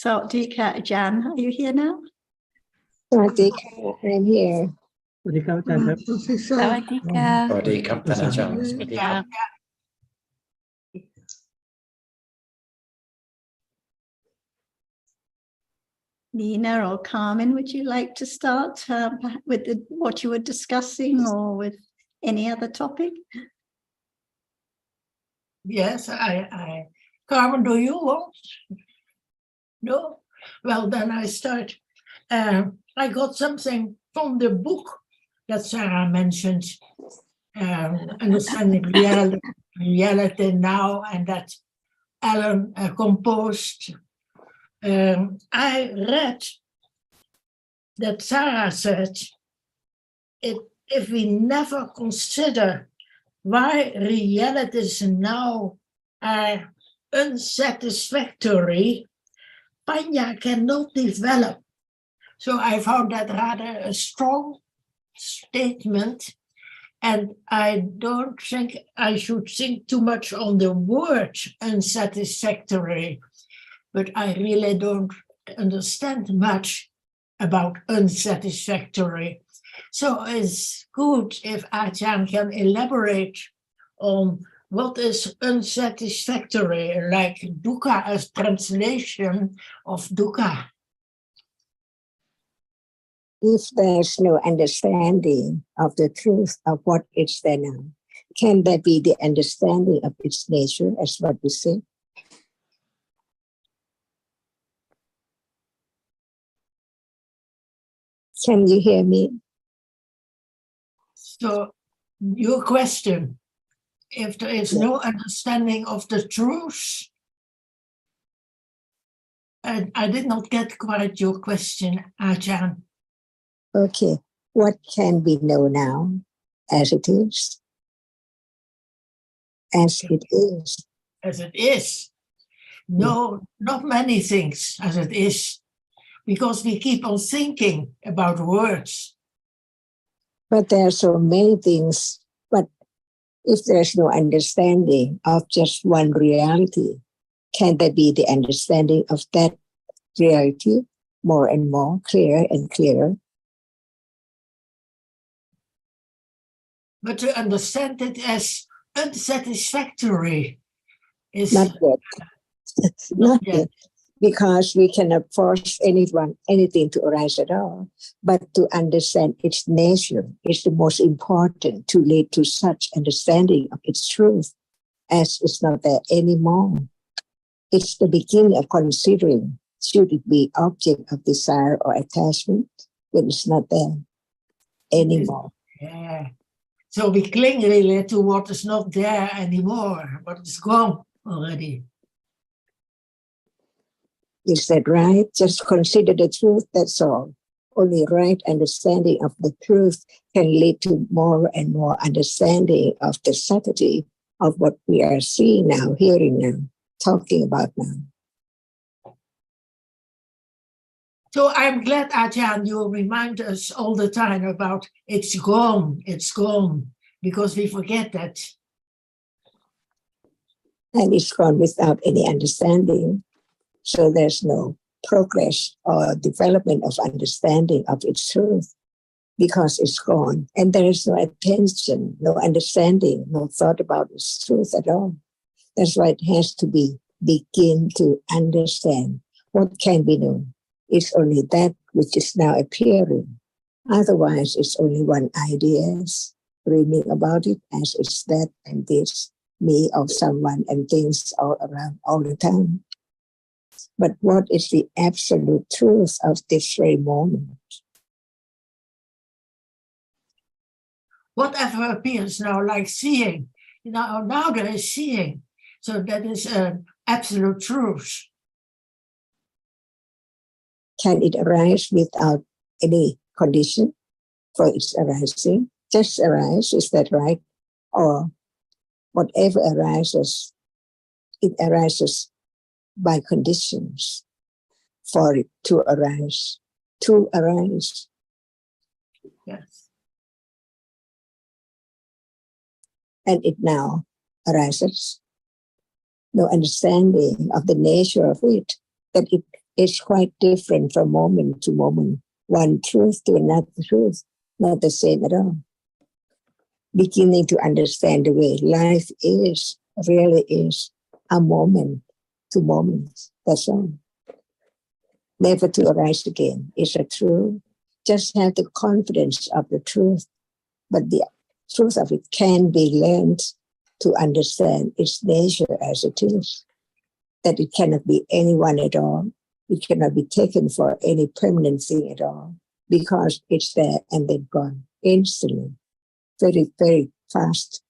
Sawadika, Jan, are you here now? Sawadika, I'm here. สวัสดีครับอาจารย์ครับ Sawadika. สวัสดีครับท่านอาจารย์สวัสดีครับ Nina or Carmen, would you like to start with what you were discussing or with any other topic? Yes, Carmen, do you want? No? Well, then I start. I got something from the book that Sarah mentioned, Understanding Reality Now, and that Alan composed. I read that Sarah said, if we never consider why realities now are unsatisfactory, Panya cannot develop. So I found that rather a strong statement, and I don't think I should think too much on the word unsatisfactory, but I really don't understand much about unsatisfactory. So it's good if Ajahn can elaborate on what is unsatisfactory, like dukkha as translation of dukkha. If there's no understanding of the truth of what is there now, can there be the understanding of its nature, as what we say? Can you hear me? So your question, if there is no understanding of the truth, I did not get quite your question, Ajahn. Okay, what can we know now as it is? As it is. As it is. No, not many things as it is, because we keep on thinking about words. But there are so many things. But if there's no understanding of just one reality, can there be the understanding of that reality more and more, clearer and clearer? But to understand it as unsatisfactory is Not yet. Not yet. Because we cannot force anything to arise at all. But to understand its nature is the most important to lead to such understanding of its truth as it's not there anymore. It's the beginning of considering, should it be object of desire or attachment when it's not there anymore. Yeah. So we cling really to what is not there anymore, but it's gone already. Is that right? Just consider the truth, that's all. Only right understanding of the truth can lead to more and more understanding of the subtlety of what we are seeing now, hearing now, talking about now. So I'm glad, Ajahn, you remind us all the time about it's gone, because we forget that. And it's gone without any understanding. So there's no progress or development of understanding of its truth because it's gone. And there is no attention, no understanding, no thought about its truth at all. That's why it has to begin to understand what can be known. It's only that which is now appearing. Otherwise, it's only one idea, dreaming about it as it's that and this, me of someone and things all around all the time. But what is the absolute truth of this very moment? Whatever appears now, like seeing, now there is seeing. So that is absolute truth. Can it arise without any condition for its arising? Just arise, is that right? Or whatever arises, it arises by conditions for it to arise. Yes. And it now arises. No understanding of the nature of it, that it It's quite different from moment to moment, one truth to another truth, not the same at all. Beginning to understand the way life is, really is, a moment to moment, that's all. Never to arise again. It's a truth. Just have the confidence of the truth, but the truth of it can be learned to understand its nature as it is, that it cannot be anyone at all. It cannot be taken for any permanent thing at all, because it's there and then gone instantly, very, very fast.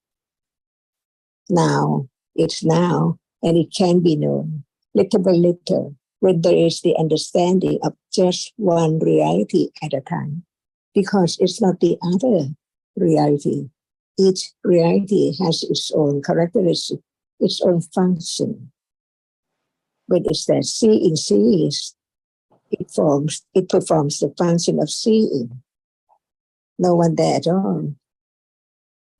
Now, it's now, and it can be known little by little when there is the understanding of just one reality at a time, because it's not the other reality. Each reality has its own characteristic, its own function. When it's that seeing sees, it performs the function of seeing. No one there at all.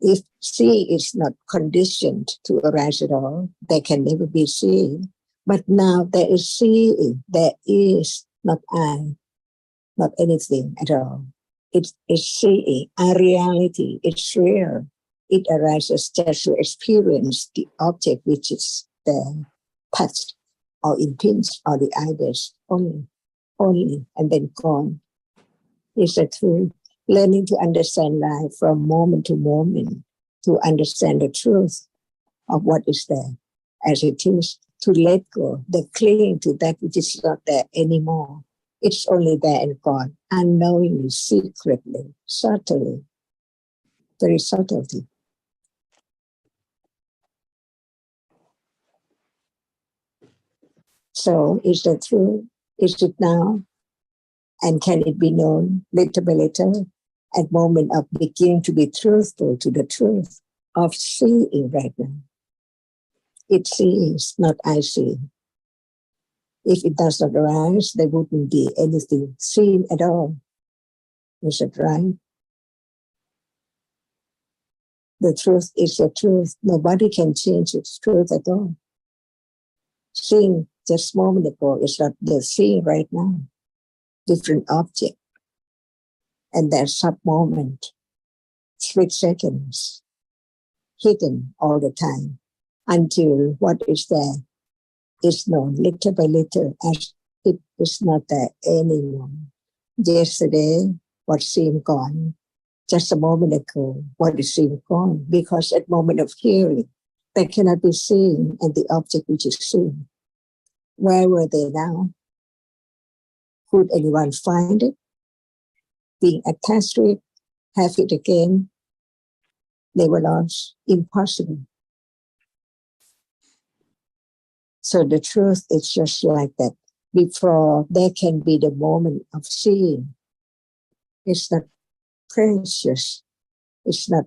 If seeing is not conditioned to arise at all, there can never be seeing. But now there is seeing. There is not I, not anything at all. It's seeing, a reality. It's real. It arises just to experience the object which is there, touched or impinged or the eyebrows only, and then gone. It's a truth. Learning to understand life from moment to moment, to understand the truth of what is there as it is, to let go, the clinging to that which is not there anymore. It's only there and gone, unknowingly, secretly, subtly, very subtlety. So is that true? Is it now? And can it be known little by little at moment of beginning to be truthful to the truth of seeing right now? It sees, not I see. If it does not arise, there wouldn't be anything seen at all. Is it right? The truth is the truth. Nobody can change its truth at all. Seeing just a moment ago is not the seeing right now. Different object. And there's sub-moment, split seconds, hidden all the time, until what is there is known little by little as it is not there anymore. Yesterday, what seemed gone, just a moment ago, what is seemed gone, because at moment of hearing, they cannot be seen, and the object which is seen. Where were they now? Could anyone find it? Being attached to it, have it again? They were lost. Impossible. So the truth is just like that. Before there can be the moment of seeing, it's not precious. It's not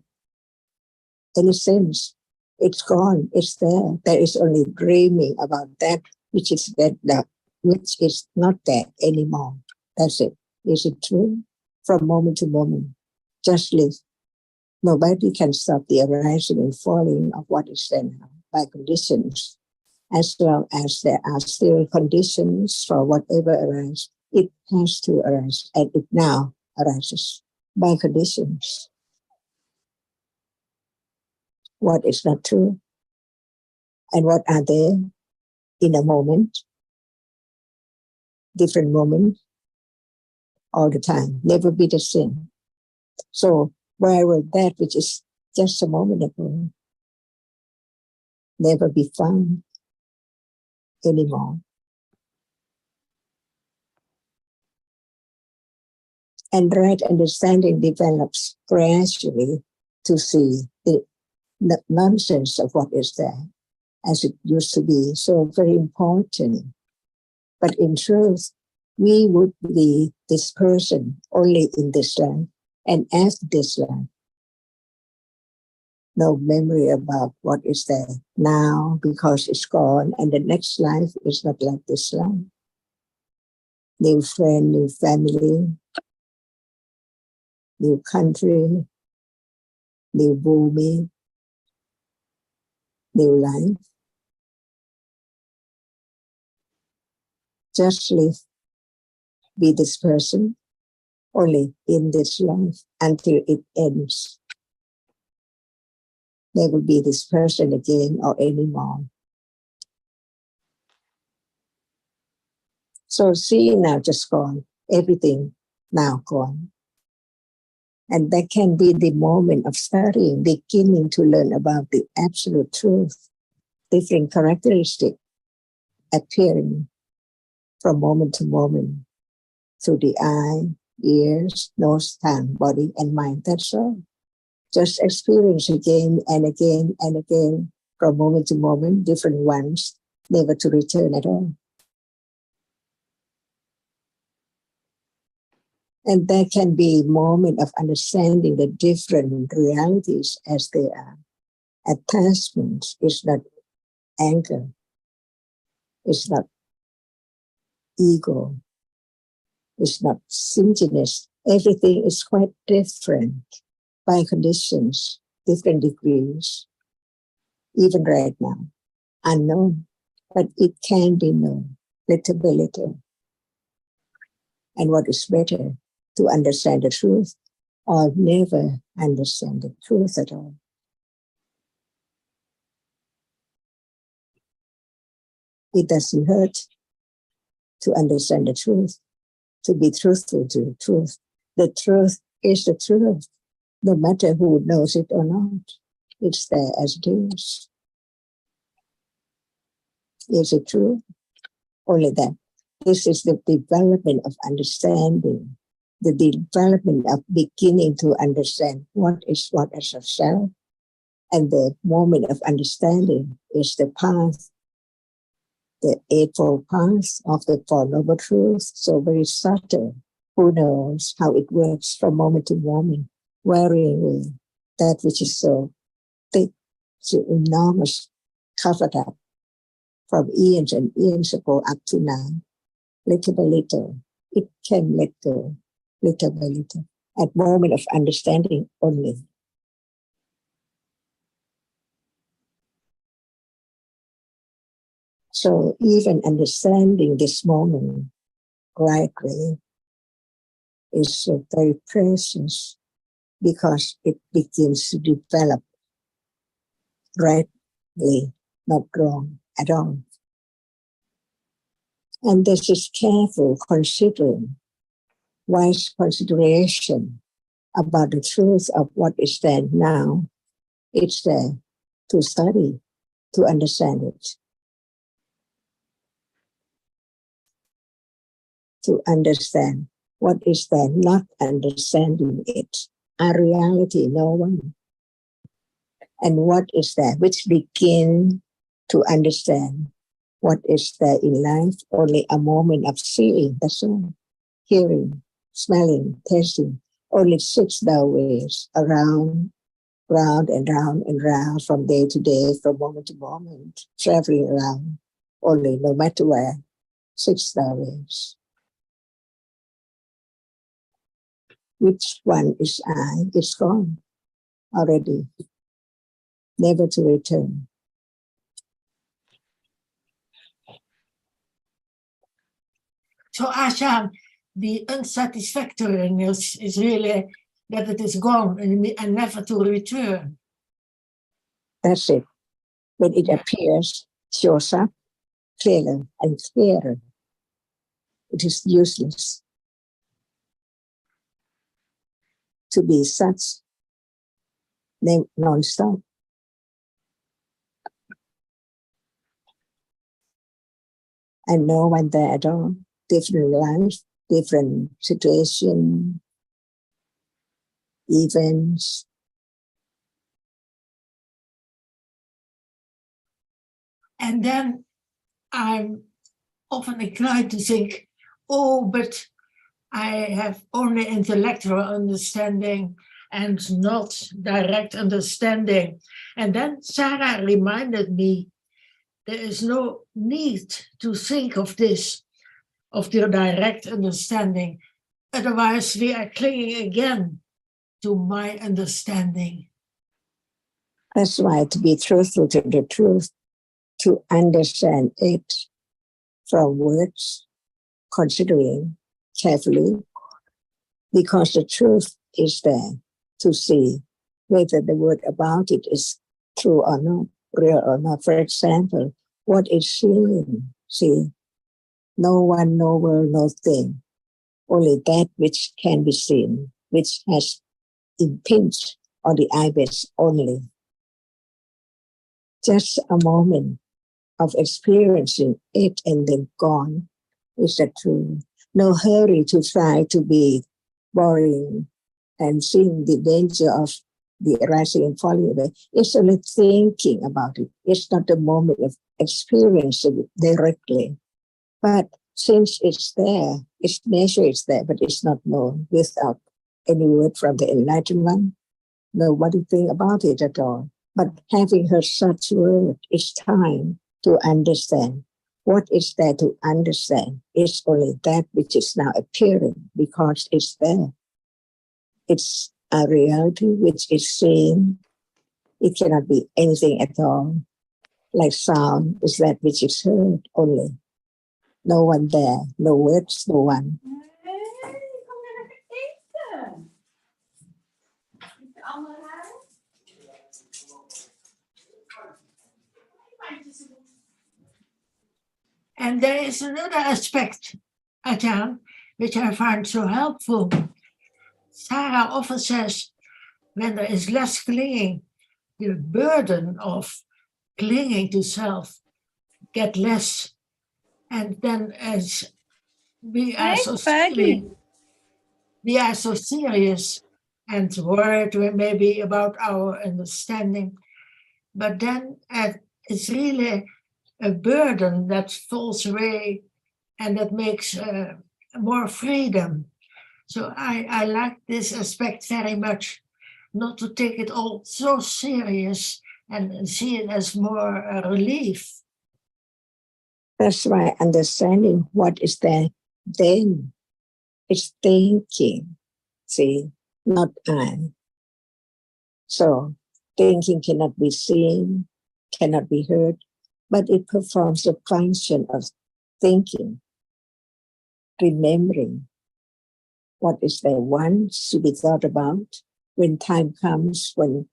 any sense. It's gone. It's there. There is only dreaming about that which is that which is not there anymore. That's it. Is it true? From moment to moment, just live. Nobody can stop the arising and falling of what is there now by conditions. As long as there are still conditions for whatever arises, it has to arise, and it now arises by conditions. What is not true? And what are they in a moment? Different moments, all the time, never be the same. So where will that which is just a moment ago never be found anymore? And right understanding develops gradually to see the nonsense of what is there as it used to be, so very important. But in truth, we would be this person only in this life, and after this life, no memory about what is there now, because it's gone, and the next life is not like this life. New friend, new family, new country, new bhumi, new life. Just live, be this person only in this life until it ends. Never be this person again or anymore. So seeing now just gone, everything now gone. And that can be the moment of studying, beginning to learn about the absolute truth, different characteristics appearing from moment to moment through the eye, ears, nose, tongue, body, and mind. That's all. Just experience again and again and again from moment to moment, different ones, never to return at all. And there can be a moment of understanding the different realities as they are. Attachment is not anger, it's not ego, it's not stinginess. Everything is quite different by conditions, different degrees, even right now, unknown, but it can be known little by little. And what is better, to understand the truth or never understand the truth at all. It doesn't hurt to understand the truth, to be truthful to the truth. The truth is the truth, no matter who knows it or not. It's there as it is. Is it true? Only that. This is the development of understanding, the development of beginning to understand what is what as a self. And the moment of understanding is the path, the Eightfold Path of the Four Noble Truths. So very subtle. Who knows how it works from moment to moment, wearing that which is so thick, so enormous, covered up from eons and eons ago up to now. Little by little, it can let go, little by little, at moment of understanding only. So even understanding this moment rightly is so very precious because it begins to develop rightly, not wrong at all. And this is careful considering, wise consideration about the truth of what is there now. It's there to study, to understand it. To understand what is there, not understanding it. A reality, no one. And what is there, which begin to understand what is there in life, only a moment of seeing, that's all. Hearing, smelling, tasting, only 6 ways around, round and round and round from day to day, from moment to moment, traveling around, only no matter where, 6 ways. Which one is I? It's gone already, never to return. So Asha, the unsatisfactoriness is really that it is gone and never to return. That's it. When it appears, shows up clearer and clearer. It is useless to be such non-stop. And no one there at all. Different life, different situation, events. And then I'm often inclined to think, oh, but I have only intellectual understanding and not direct understanding. And then Sarah reminded me, there is no need to think of this, of the direct understanding. Otherwise, we are clinging again to my understanding. That's why to be truthful to the truth, to understand it from words, considering carefully, because the truth is there to see whether the word about it is true or not, real or not. For example, what is seeing? See, no one, no world, no thing. Only that which can be seen, which has impinged on the eyebits only. Just a moment of experiencing it and then gone is the truth. No hurry to try to be boring and seeing the danger of the arising and falling away. It's only thinking about it. It's not the moment of experiencing it directly. But since it's there, its nature is there, but it's not known without any word from the enlightened one. Nobody think about it at all. But having heard such word, it's time to understand. What is there to understand? It's only that which is now appearing because it's there. It's a reality which is seen. It cannot be anything at all. Like sound is that which is heard only. No one there, no words, no one. And there is another aspect, Ajahn, which I find so helpful. Sarah often says, when there is less clinging, the burden of clinging to self get less. And then as we are so serious and worried maybe about our understanding, but then it's really a burden that falls away and that makes more freedom. So I like this aspect very much, not to take it all so serious and see it as more a relief. That's why understanding what is there then is thinking, see, not I. So thinking cannot be seen, cannot be heard, but it performs the function of thinking, remembering what is there once to be thought about when time comes, when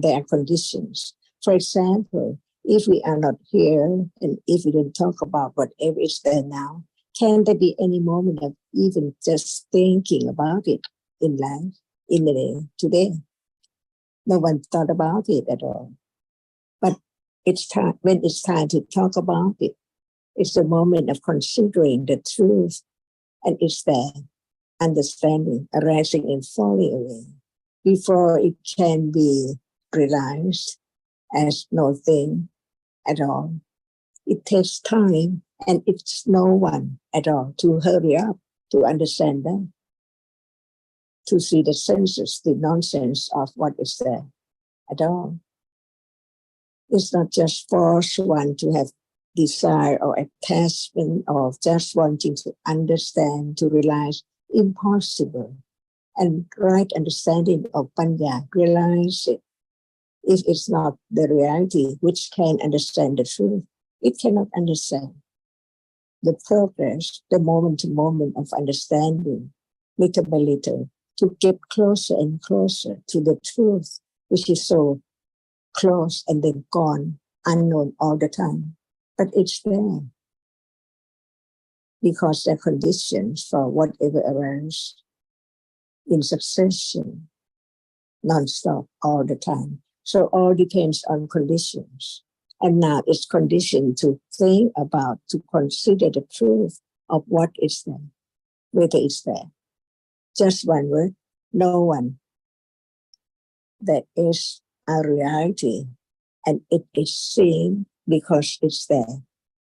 there are conditions. For example, if we are not here and if we don't talk about whatever is there now, can there be any moment of even just thinking about it in life, in the day, today? No one thought about it at all. But it's time, when it's time to talk about it, it's the moment of considering the truth, and it's there, understanding, arising and falling away, before it can be realized as no thing at all. It takes time, and it's no one at all to hurry up to understand them, to see the senses, the nonsense of what is there at all. It's not just force one to have desire or attachment or just wanting to understand, to realize. Impossible. And right understanding of Panya, realize it. If it's not the reality which can understand the truth, it cannot understand the progress, the moment to moment of understanding, little by little, to get closer and closer to the truth, which is so close and then gone, unknown all the time. But it's there because there are conditions for whatever arises in succession, non-stop all the time. So all depends on conditions. And now it's conditioned to think about, to consider the truth of what is there, whether it's there. Just one word, no one. That is a reality, and it is seen because it's there.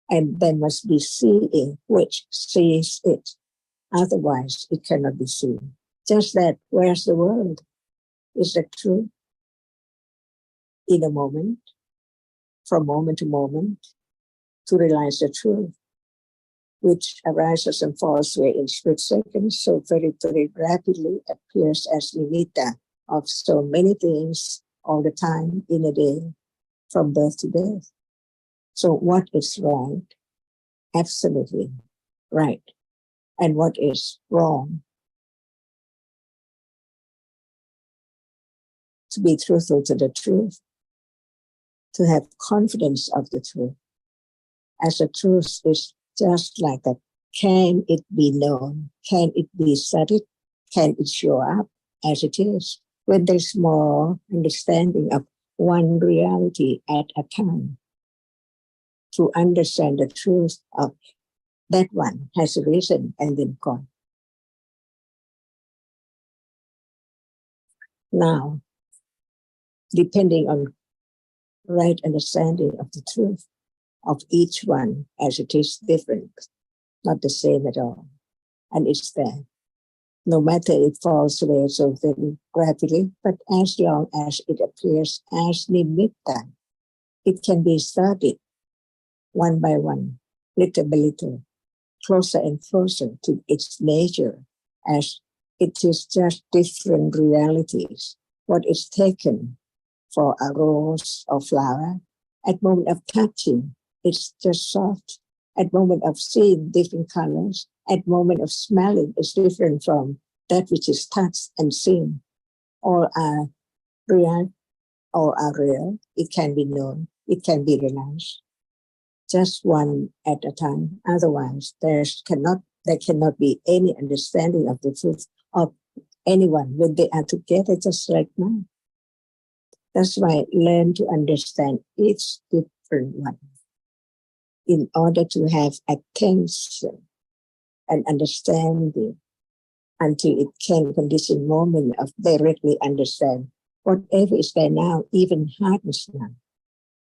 And there must be seeing which sees it. Otherwise, it cannot be seen. Just that, where's the world? Is that true? In a moment, from moment to moment, to realize the truth, which arises and falls away in split seconds, so very, very rapidly appears as nimitta of so many things all the time in a day, from birth to death. So what is right? Absolutely right. and what is wrong. To be truthful to the truth, to have confidence of the truth. As the truth is just like a, can it be known? Can it be studied? Can it show up as it is? When there's more understanding of one reality at a time, to understand the truth of that one has arisen and then gone. Now, depending on right understanding of the truth of each one as it is different, not the same at all, and it's there. No matter it falls away so very rapidly, but as long as it appears as nimitta, it can be studied one by one, little by little, closer and closer to its nature, as it is just different realities. What is taken for a rose or flower, at moment of touching, it's just soft. At moment of seeing different colors, at moment of smelling, it's different from that which is touched and seen. All are real, all are real. It can be known, it can be realized. Just one at a time. Otherwise, there cannot be any understanding of the truth of anyone when they are together just like now. That's why learn to understand each different one in order to have attention and understanding until it can condition moment of directly understand whatever is there now, even hardness now.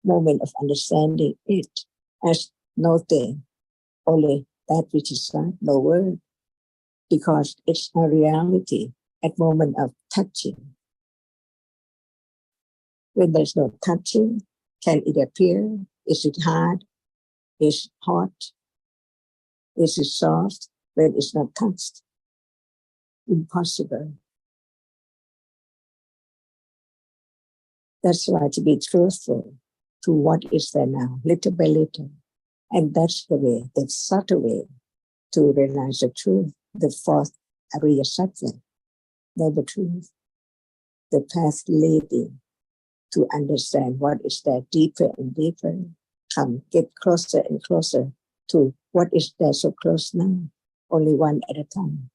Moment of understanding it as no thing, only that which is not, no word, because it's a reality at moment of touching. When there's no touching, can it appear? Is it hard? Is it hot? Is it soft? When it's not touched? Impossible. That's why to be truthful to what is there now, little by little. And that's the way, the subtle way to realize the truth, the fourth Ariya Satya, know the truth, the path leading to understand what is there deeper and deeper. Come, get closer and closer to what is there so close now, only one at a time.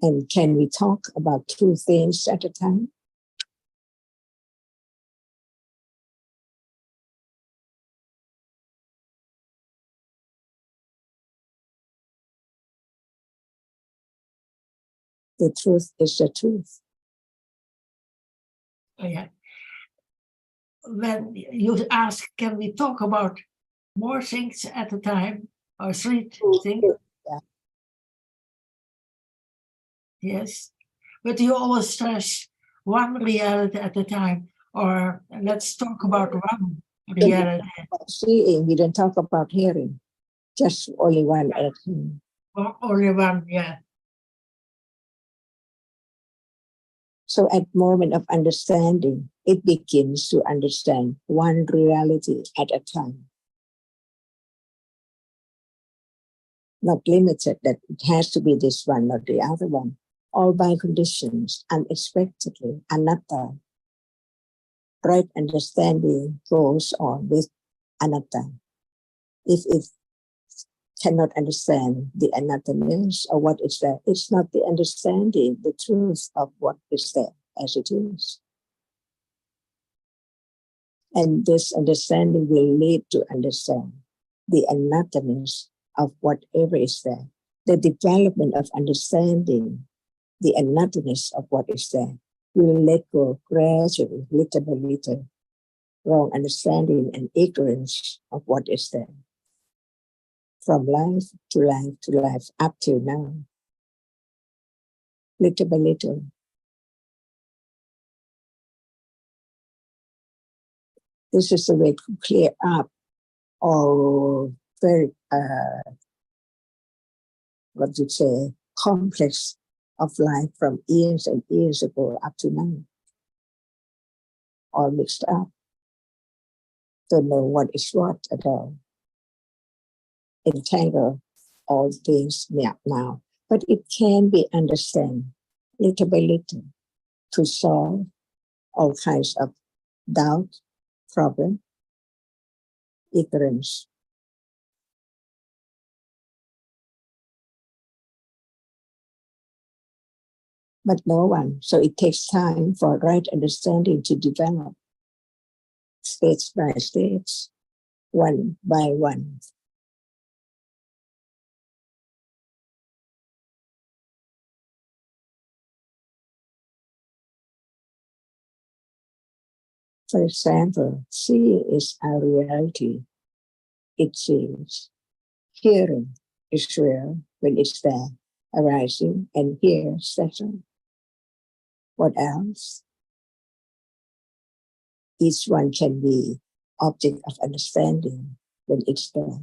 And can we talk about two things at a time? The truth is the truth. Oh, yeah. When you ask, can we talk about more things at a time or three things? Yeah. Yes. But you always stress one reality at a time, or let's talk about one reality. Seeing, we don't talk about hearing, just only one at a time. Or only one, yeah. So at moment of understanding, it begins to understand one reality at a time. Not limited that it has to be this one or the other one, all by conditions, unexpectedly, anatta. Right understanding goes on with anatta. If it cannot understand the anatta-ness or what is there, it's not the understanding, the truth of what is there as it is. And this understanding will lead to understand the anatta-ness of whatever is there. The development of understanding the anatta-ness of what is there will let go gradually, little by little, wrong understanding and ignorance of what is there. From life to life to life, up till now, little by little. This is the way to clear up all very, what you say, complex of life from years and years ago up to now, all mixed up. Don't know what is what at all. Entangle all things now. But it can be understood little by little to solve all kinds of doubt, problem, ignorance. But no one. So it takes time for right understanding to develop, stage by stage, one by one. For example, seeing is our reality. It sees. Hearing is real when it's there, arising, and here settle. What else? Each one can be object of understanding when it's there.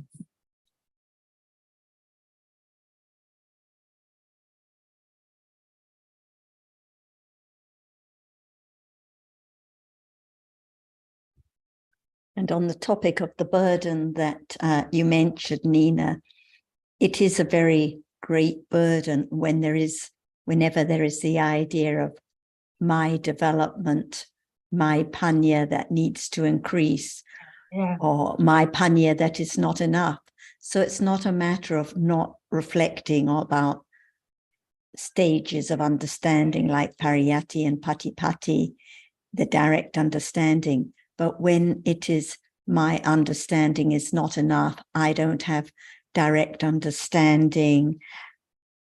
And on the topic of the burden that you mentioned, Nina, it is a very great burden whenever there is the idea of my development, my panya that needs to increase, or my panya that is not enough. So it's not a matter of not reflecting about stages of understanding like pariyatti and patipatti, the direct understanding. But when it is my understanding is not enough, I don't have direct understanding,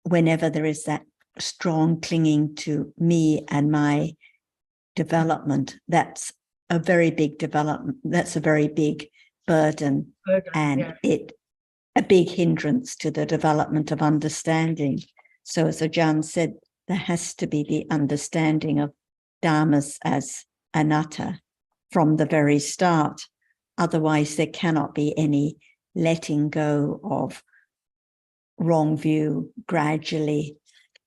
whenever there is that strong clinging to me and my development, that's a very big development. That's a very big burden, and a big hindrance to the development of understanding. So as Ajahn said, there has to be the understanding of dhammas as anatta from the very start. Otherwise, there cannot be any letting go of wrong view gradually,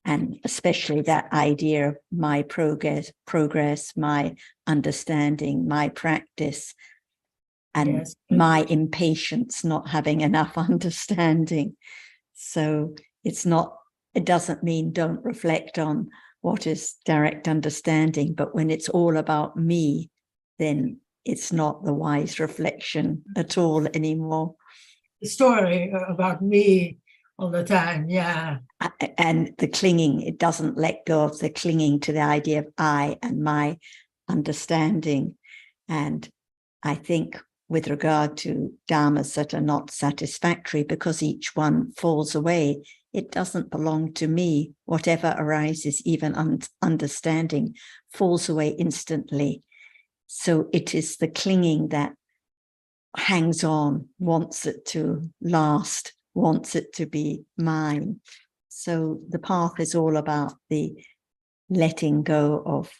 and especially that idea of my progress, my understanding, my practice, and my impatience, not having enough understanding. So it doesn't mean don't reflect on what is direct understanding, but when it's all about me, then it's not the wise reflection at all anymore. The story about me all the time, And the clinging, it doesn't let go of the clinging to the idea of I and my understanding. And I think with regard to dhammas that are not satisfactory, because each one falls away, it doesn't belong to me. Whatever arises, even understanding, falls away instantly. So it is the clinging that hangs on, wants it to last, wants it to be mine. So the path is all about the letting go of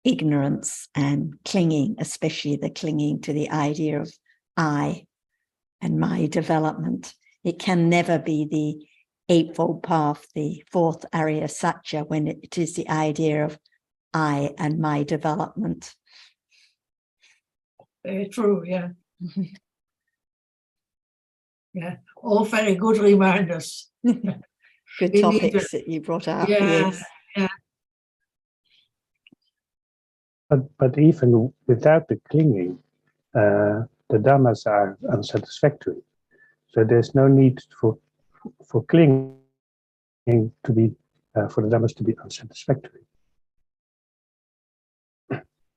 ignorance and clinging, especially the clinging to the idea of I and my development. It can never be the Eightfold Path, the fourth Arya Satya, when it is the idea of I and my development. Very true, yeah, all very good reminders. Good topics that you brought up. Yes. But even without the clinging, the dhammas are unsatisfactory. So there's no need for clinging to be for the dhammas to be unsatisfactory.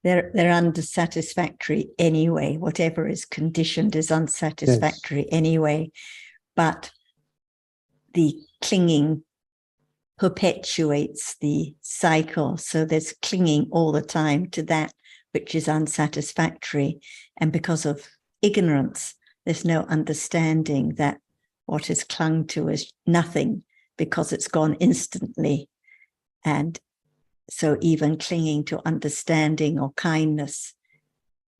They're unsatisfactory anyway. Whatever is conditioned is unsatisfactory anyway. But the clinging perpetuates the cycle. So there's clinging all the time to that which is unsatisfactory. And because of ignorance, there's no understanding that what is clung to is nothing, because it's gone instantly. And so even clinging to understanding or kindness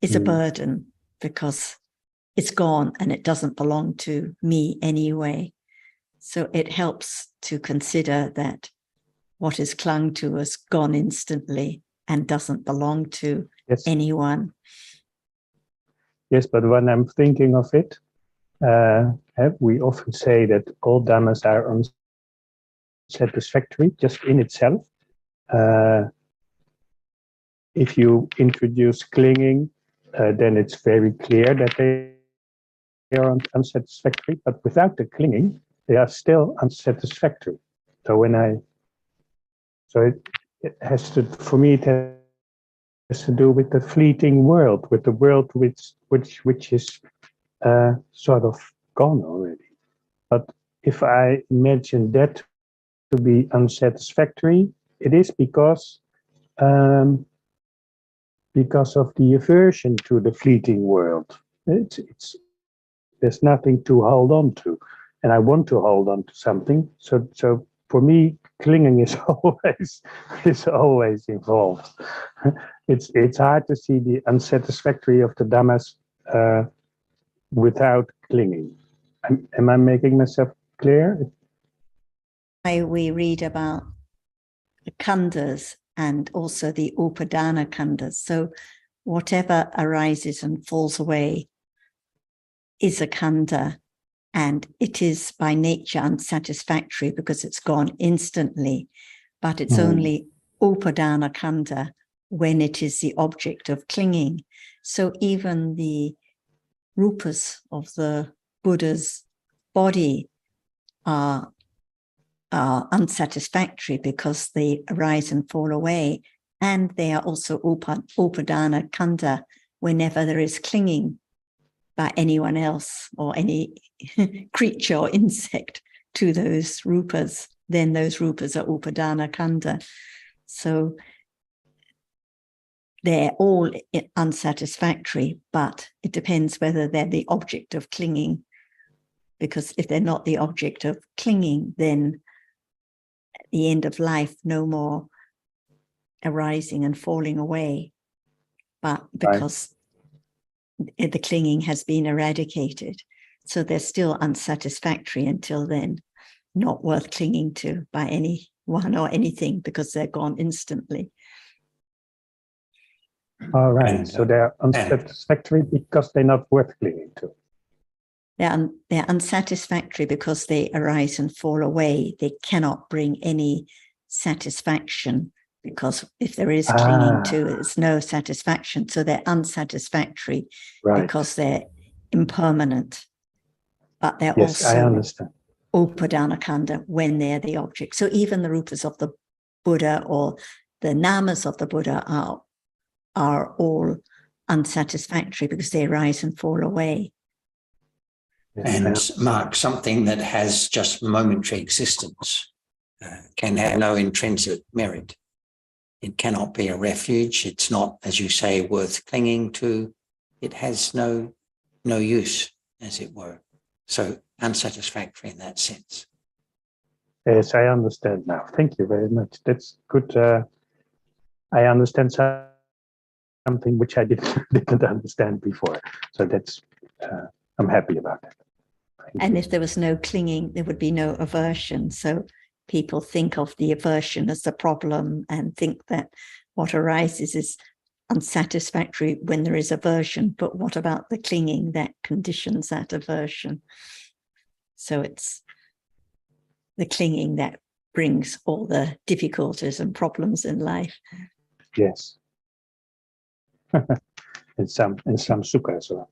is a burden, because it's gone and it doesn't belong to me anyway. So it helps to consider that what is clung to is gone instantly and doesn't belong to Yes. anyone. Yes, but when I'm thinking of it, we often say that all dhammas are unsatisfactory just in itself. If you introduce clinging, then it's very clear that they are unsatisfactory, but without the clinging, they are still unsatisfactory. So it has to, for me, it has to do with the fleeting world, with the world which is sort of gone already. But if I imagine that to be unsatisfactory, it is because of the aversion to the fleeting world. There's nothing to hold on to, and I want to hold on to something. So for me, clinging is always involved. It's hard to see the unsatisfactory of the dhammas without clinging. Am I making myself clear? We read about the khandhas and also the upadana khandhas. So whatever arises and falls away is a khandha, and it is by nature unsatisfactory because it's gone instantly, but it's only upadana khandha when it is the object of clinging. So even the rupas of the Buddha's body are unsatisfactory because they arise and fall away, and they are also upadana khandha whenever there is clinging by anyone else or any creature or insect to those rupas, then those rupas are upadana khandha. So they're all unsatisfactory, but it depends whether they're the object of clinging, because if they're not the object of clinging, then at the end of life, no more arising and falling away. But because the clinging has been eradicated, so they're still unsatisfactory until then, not worth clinging to by anyone or anything because they're gone instantly. All right, so they're unsatisfactory because they're not worth clinging to. They're unsatisfactory because they arise and fall away. They cannot bring any satisfaction, because if there is clinging to, there's no satisfaction. So they're unsatisfactory because they're impermanent. But they're also upadana khandha when they're the object. So even the rupas of the Buddha or the namas of the Buddha are all unsatisfactory because they arise and fall away. And Mark, something that has just momentary existence can have no intrinsic merit. It cannot be a refuge. It's not, as you say, worth clinging to. It has no use, as it were. So unsatisfactory in that sense. Yes, I understand now. Thank you very much. That's good. I understand something which I didn't understand before. So that's I'm happy about that. And if there was no clinging, there would be no aversion. So people think of the aversion as the problem and think that what arises is unsatisfactory when there is aversion. But what about the clinging that conditions that aversion? So it's the clinging that brings all the difficulties and problems in life. Yes. and some sukha as well.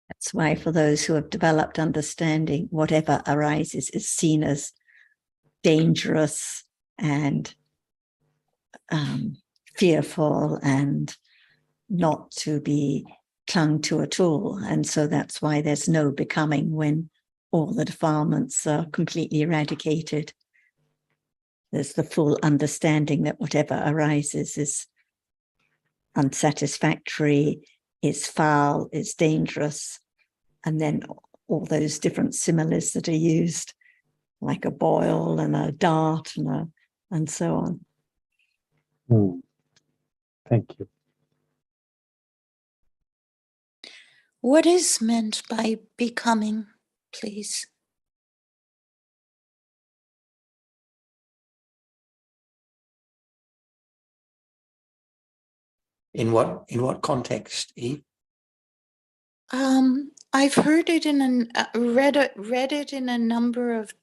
That's why for those who have developed understanding, whatever arises is seen as dangerous and fearful and not to be clung to at all. And so that's why there's no becoming when all the defilements are completely eradicated. There's the full understanding that whatever arises is unsatisfactory, is foul, is dangerous. And then all those different similes that are used, like a boil and a dart and so on. Thank you. What is meant by becoming, please? In what context, Eve? I've heard it in read it in a number of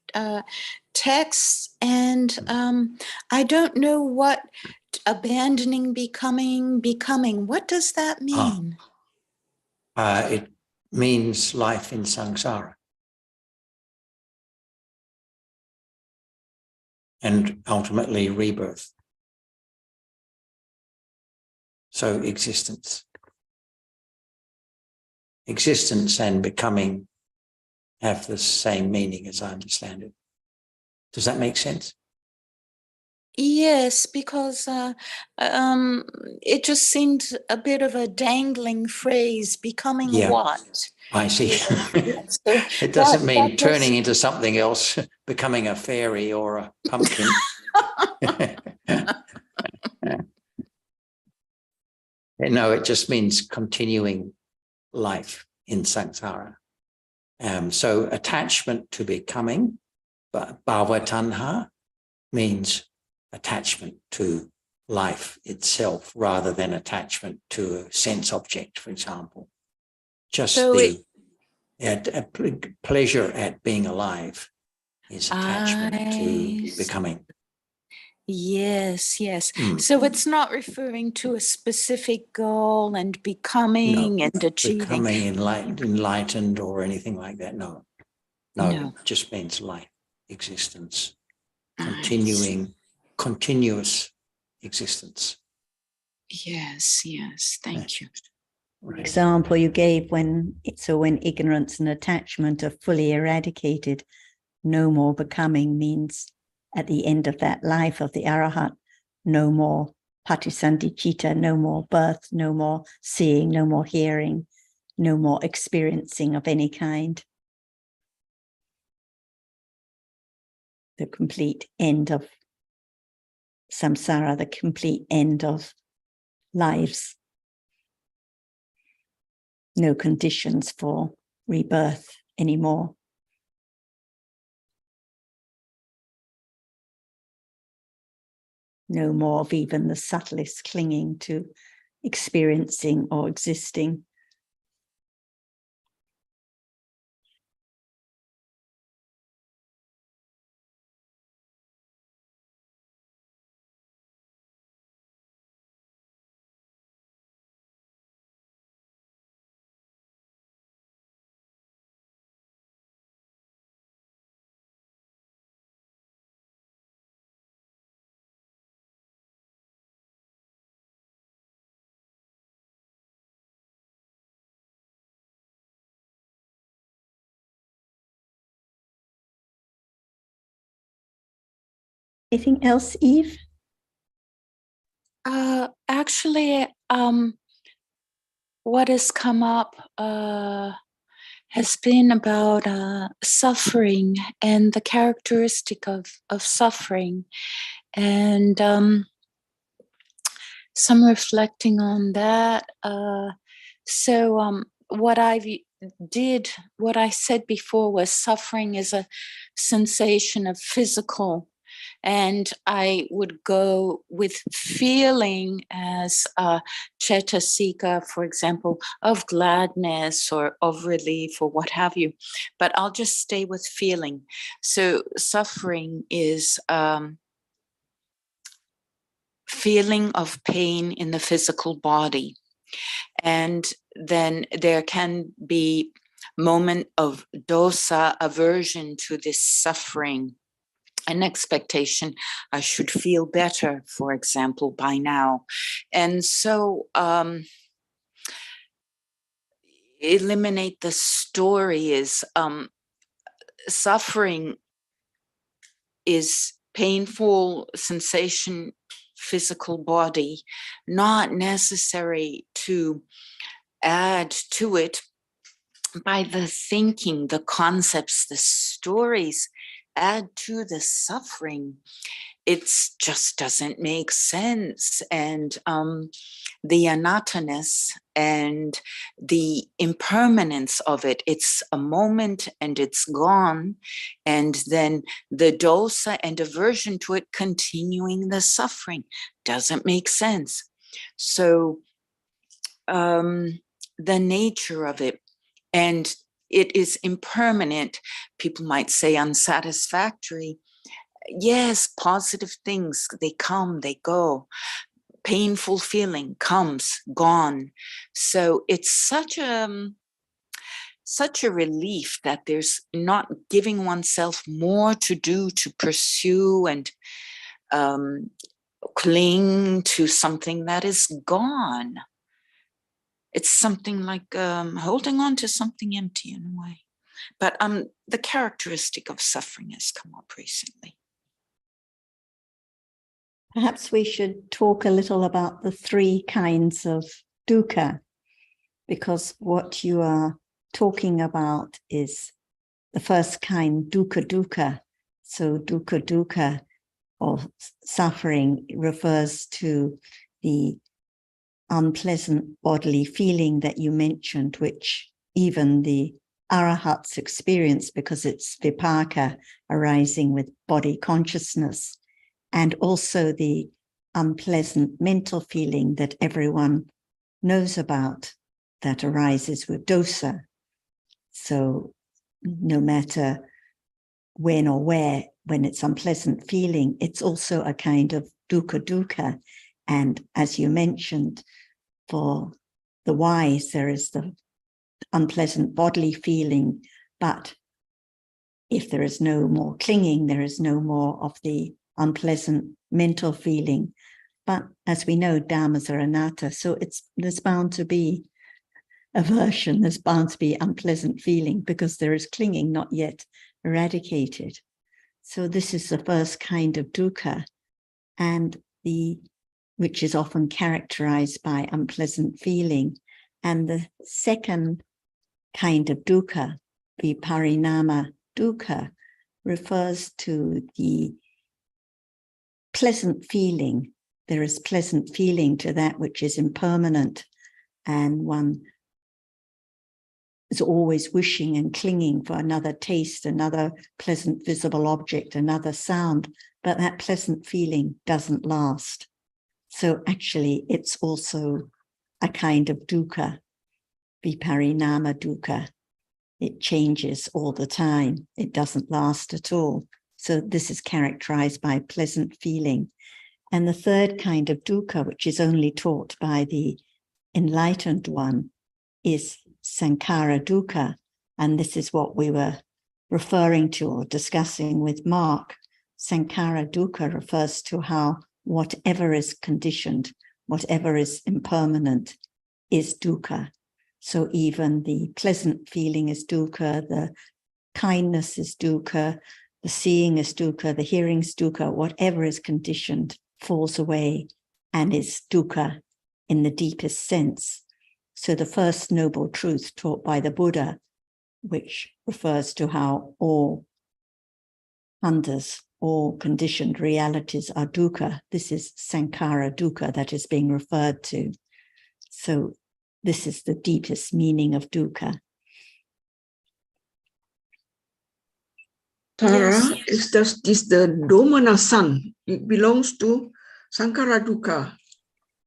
texts, and I don't know what abandoning, becoming. What does that mean? It means life in samsara, and ultimately rebirth. So existence. Existence and becoming have the same meaning, as I understand it. Does that make sense? Yes, because it just seemed a bit of a dangling phrase, becoming Yeah. what? I see. Yes, so It doesn't mean that turning into something else, becoming a fairy or a pumpkin. No, it just means continuing life in samsara. So attachment to becoming, bhava tanha, means attachment to life itself rather than attachment to a sense object, for example. Just So pleasure at being alive is attachment to becoming. Yes. So it's not referring to a specific goal and becoming and achieving. Becoming enlightened or anything like that. No, it just means life, existence, continuous existence. Yes, thank you. The example you gave when ignorance and attachment are fully eradicated, no more becoming means at the end of that life of the Arahat, no more patisandhicita, no more birth, no more seeing, no more hearing, no more experiencing of any kind. The complete end of samsara, the complete end of lives. No conditions for rebirth anymore. No more of even the subtlest clinging to experiencing or existing. Anything else, Eve? Actually, what has come up has been about suffering and the characteristic of suffering, and some reflecting on that. So what I said before was suffering is a sensation of physical, and I would go with feeling as cetasika, for example, of gladness or of relief or what have you. But I'll just stay with feeling. So suffering is feeling of pain in the physical body. And then there can be moment of dosa, aversion to this suffering, an expectation I should feel better, for example, by now. And so eliminate the story is suffering is painful sensation, physical body, not necessary to add to it by the thinking, the concepts, the stories add to the suffering. It just doesn't make sense. And the anatta-ness and the impermanence of it, it's a moment and it's gone. And then the dosa and aversion to it continuing the suffering doesn't make sense. So the nature of it. And it is impermanent. People might say unsatisfactory. Yes, positive things, they come, they go. Painful feeling comes, gone. So it's such a relief that there's not giving oneself more to do, to pursue and cling to something that is gone. It's something like holding on to something empty in a way. But the characteristic of suffering has come up recently. Perhaps we should talk a little about the three kinds of dukkha, because what you are talking about is the first kind, dukkha. So dukkha, or suffering, refers to the unpleasant bodily feeling that you mentioned, which even the arahats experience because it's vipaka arising with body consciousness, and also the unpleasant mental feeling that everyone knows about that arises with dosa. So no matter when or where, when it's unpleasant feeling, it's also a kind of dukkha. And as you mentioned, for the wise, there is the unpleasant bodily feeling, but if there is no more clinging, there is no more of the unpleasant mental feeling. But as we know, dhammas are anatta, so there's bound to be aversion, there's bound to be unpleasant feeling because there is clinging not yet eradicated. So this is the first kind of dukkha, and which is often characterized by unpleasant feeling. And the second kind of dukkha, viparinama dukkha, refers to the pleasant feeling. There is pleasant feeling to that which is impermanent, and one is always wishing and clinging for another taste, another pleasant visible object, another sound, but that pleasant feeling doesn't last. So actually, it's also a kind of dukkha, viparinama dukkha. It changes all the time. It doesn't last at all. So this is characterized by pleasant feeling. And the third kind of dukkha, which is only taught by the enlightened one, is sankhara dukkha. And this is what we were referring to or discussing with Mark. Sankhara dukkha refers to how whatever is conditioned, whatever is impermanent, is dukkha. So even the pleasant feeling is dukkha, the kindness is dukkha, the seeing is dukkha, the hearing is dukkha, whatever is conditioned falls away and is dukkha in the deepest sense. So the first noble truth taught by the Buddha, which refers to how all khandhas, all conditioned realities are dukkha. This is sankhara dukkha that is being referred to. So this is the deepest meaning of dukkha. Tara, Yes. is the Domana-san? It belongs to Sankhara dukkha.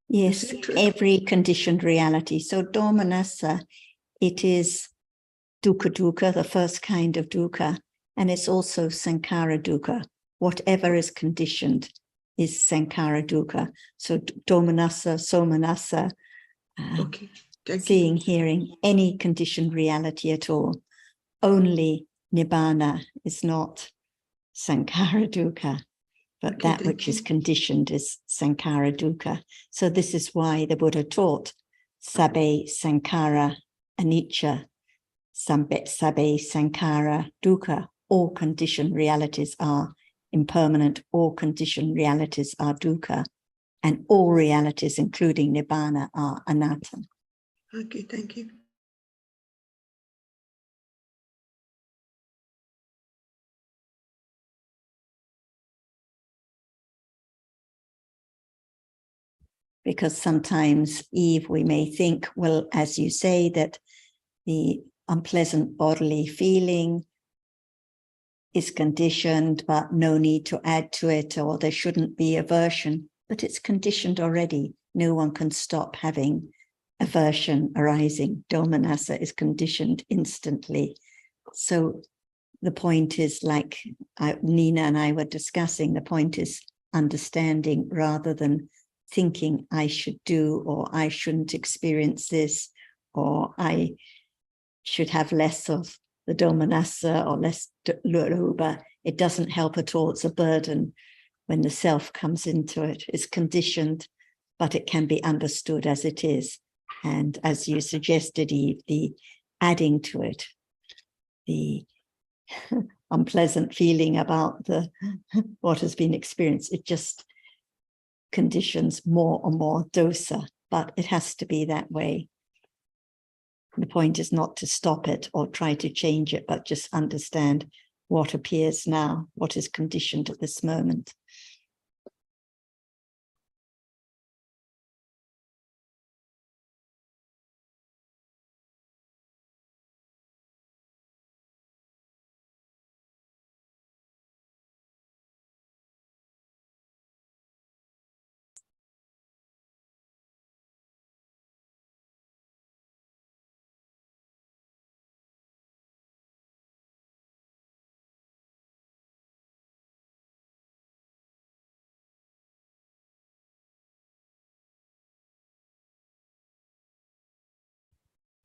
Yes, every conditioned reality. So domanassa, it is dukkha, the first kind of dukkha, and it's also sankhara dukkha. Whatever is conditioned is sankhara dukkha. So domanassa, somanassa, Okay, seeing, hearing, any conditioned reality at all. Only nibbana is not sankhara dukkha, but Okay, that which is conditioned is sankhara dukkha. So this is why the Buddha taught sabbe sankhara anicca, sabbe sankhara dukkha. All conditioned realities are impermanent, all conditioned realities are dukkha, and all realities, including nibbana, are anatta. Okay, thank you. Because sometimes, Eve, we may think, well, as you say, that the unpleasant bodily feeling is conditioned, but no need to add to it, or there shouldn't be aversion, but it's conditioned already. No one can stop having aversion arising. Domanassa is conditioned instantly. So the point is, like Nina and I were discussing, the point is understanding rather than thinking I should do, or I shouldn't experience this, or I should have less of the Domanassa or less Luruba. It doesn't help at all. It's a burden when the self comes into it. It's conditioned, but it can be understood as it is. And as you suggested, Eve, the adding to it, the unpleasant feeling about the what has been experienced, it just conditions more and more dosa, but it has to be that way. The point is not to stop it or try to change it, but just understand what appears now, what is conditioned at this moment.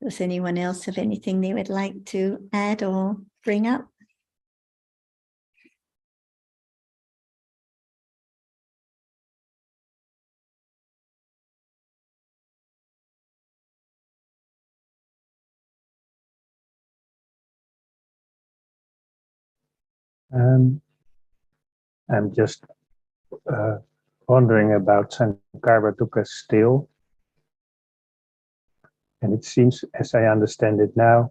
Does anyone else have anything they would like to add or bring up? I'm just wondering about Sankhara Dukkha still. And it seems, as I understand it now,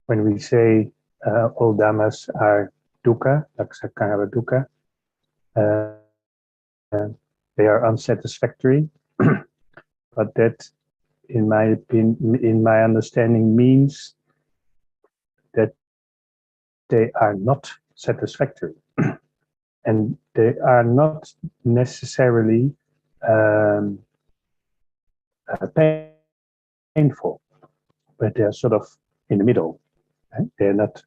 when we say all dhammas are dukkha, like Sankhara Dukkha, they are unsatisfactory. But that, in my opinion, in my understanding, means that they are not satisfactory. And they are not necessarily painful, but they're sort of in the middle. Right? They're not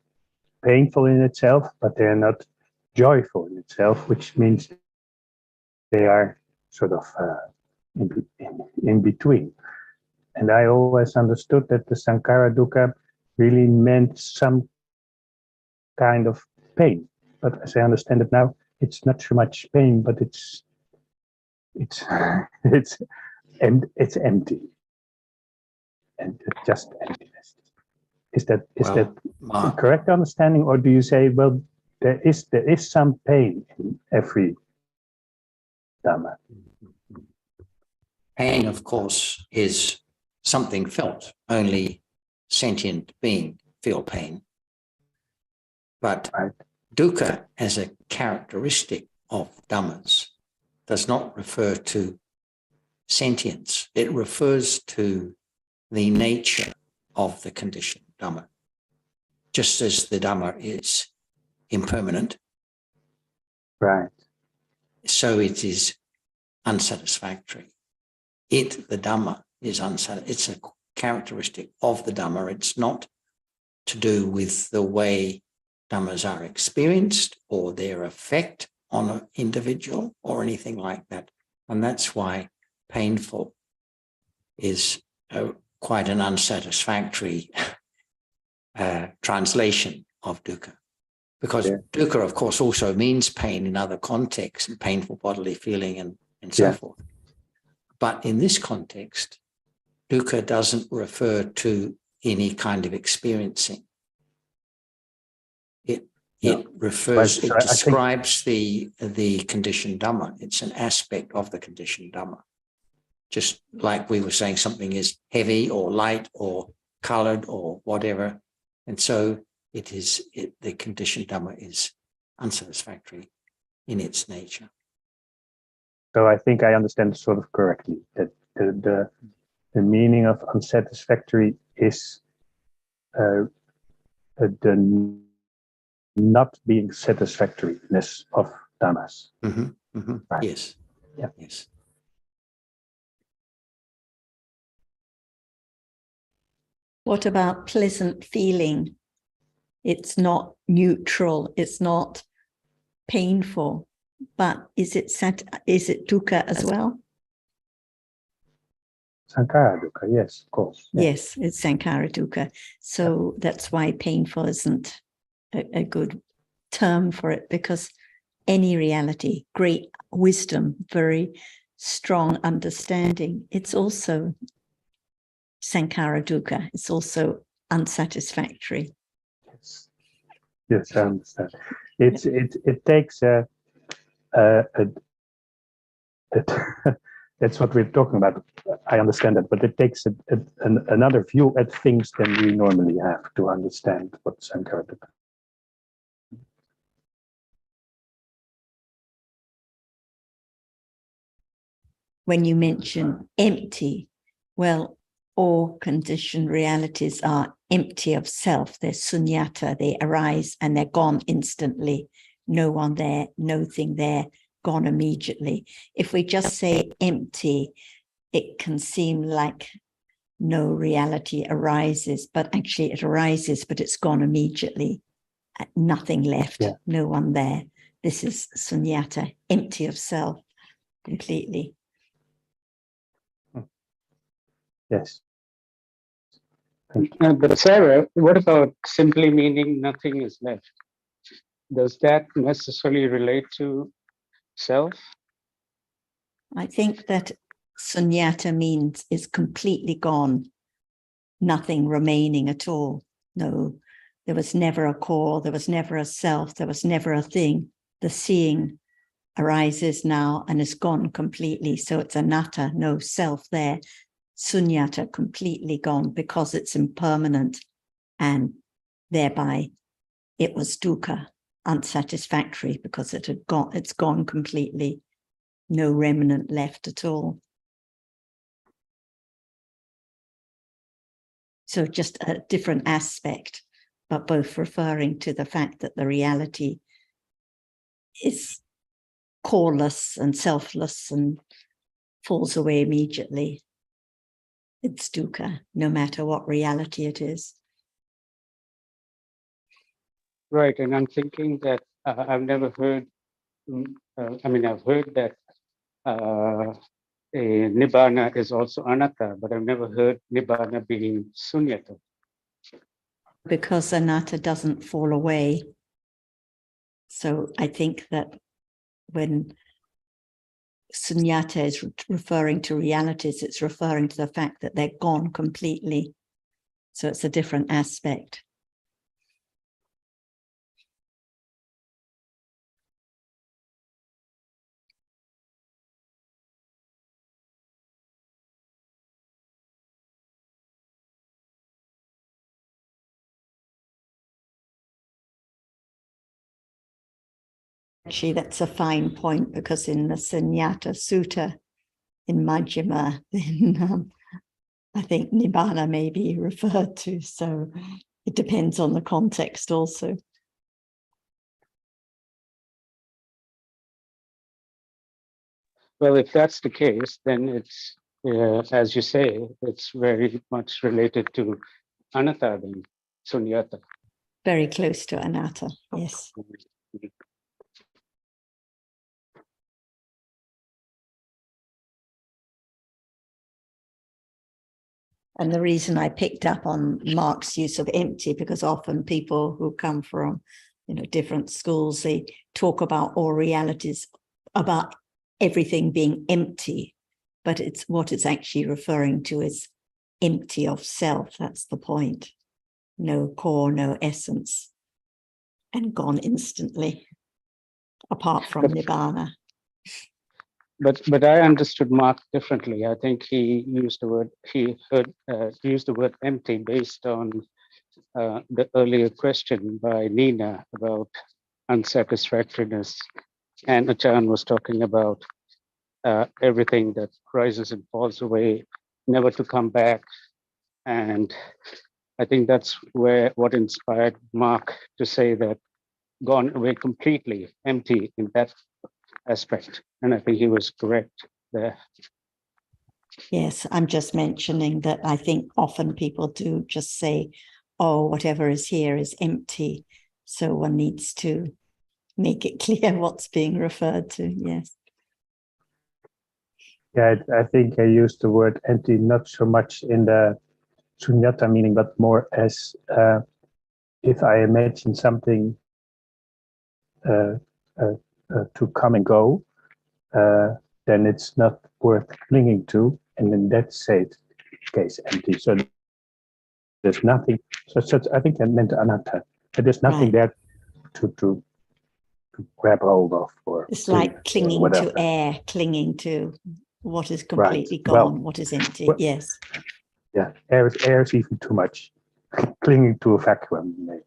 painful in itself, but they're not joyful in itself, which means they are sort of in between. And I always understood that the Sankhara Dukkha really meant some kind of pain. But as I understand it now, it's not so much pain, but it's empty, and just emptiness. Is that Mark, correct understanding, or do you say, well, there is some pain in every Dhamma? pain, of course, is something felt. Only sentient being feel pain. But Right. dukkha as a characteristic of dhammas does not refer to sentience. It refers to the nature of the conditioned dhamma. Just as the dhamma is impermanent, Right. so it is unsatisfactory. The dhamma, is unsatisfactory. It's a characteristic of the dhamma. It's not to do with the way dhammas are experienced or their effect on an individual or anything like that. And that's why painful is quite an unsatisfactory translation of dukkha. Because dukkha, of course, also means pain in other contexts, and painful bodily feeling and so forth. But in this context, dukkha doesn't refer to any kind of experiencing. It refers, it describes the conditioned dhamma. It's an aspect of the conditioned dhamma. Just like we were saying, something is heavy or light or colored or whatever. And so the conditioned dhamma is unsatisfactory in its nature. So I think I understand sort of correctly that the meaning of unsatisfactory is the not being satisfactoriness of dhammas. Mm-hmm, mm-hmm. Right. Yes. Yeah. Yes. What about pleasant feeling? It's not neutral, it's not painful, but is it dukkha as well? Sankhara dukkha, yes, of course. Yeah. Yes, it's sankhara dukkha. So that's why painful isn't a good term for it, because any reality, great wisdom, very strong understanding, it's also sankhara dukkha. It's also unsatisfactory. Yes, yes, I understand. It takes that's what we're talking about. I understand that, but it takes another view at things than we normally have to understand what sankhara dukkha. When you mention empty, well, all conditioned realities are empty of self. They're sunyata, they arise and they're gone instantly. No one there, no thing there, gone immediately. If we just say empty, it can seem like no reality arises, but actually it arises, but it's gone immediately. Nothing left, Yeah. No one there. This is sunyata, empty of self completely. Yes. But Sarah, what about simply meaning nothing is left? Does that necessarily relate to self? I think that sunyata means is completely gone, nothing remaining at all. No, there was never a core, there was never a self, there was never a thing. The seeing arises now and is gone completely. So it's anatta, no self there. Sunyata, completely gone because it's impermanent, and thereby it was dukkha, unsatisfactory, because it's gone completely. No remnant left at all. So just a different aspect, but both referring to the fact that the reality is coreless and selfless and falls away immediately. It's dukkha, no matter what reality it is. Right, and I'm thinking that I've never heard, I've heard that Nibbana is also anatta, but I've never heard Nibbana being sunyata. Because anatta doesn't fall away. So I think that when sunyata is referring to realities, it's referring to the fact that they're gone completely. So it's a different aspect. Actually, that's a fine point, because in the Sunyata Sutta in Majjhima, then I think Nibbana may be referred to. So it depends on the context also. Well, if that's the case, then it's, as you say, it's very much related to anatta than sunyata. Very close to anatta, yes. And the reason I picked up on Mark's use of empty, because often people who come from, different schools, they talk about all realities, about everything being empty, but what it's actually referring to is empty of self. That's the point. No core, no essence, and gone instantly, apart from Nibbana. But I understood Mark differently. I think he used the word empty based on the earlier question by Nina about unsatisfactoriness, and Achan was talking about everything that rises and falls away, never to come back. And I think that's what inspired Mark to say that gone away completely, empty in that aspect. And I think he was correct there. Yes, I'm just mentioning that I think often people do just say, oh, whatever is here is empty. So one needs to make it clear what's being referred to. Yes. Yeah, I think I used the word empty not so much in the sunyata meaning, but more as if I imagine something to come and go, then it's not worth clinging to, and in that case, empty. So there's nothing. So I think that meant anatta. But there's nothing there to grab hold of, or it's like clinging to air, clinging to what is completely gone, what is empty. Yes. Yeah, air is even too much. Clinging to a vacuum, maybe.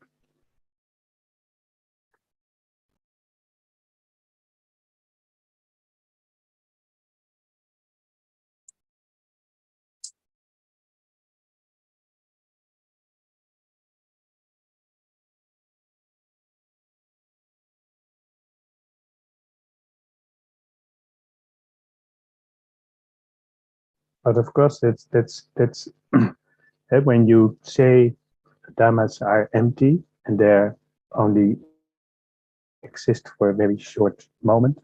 But of course, that's when you say dhammas are empty and they only exist for a very short moment,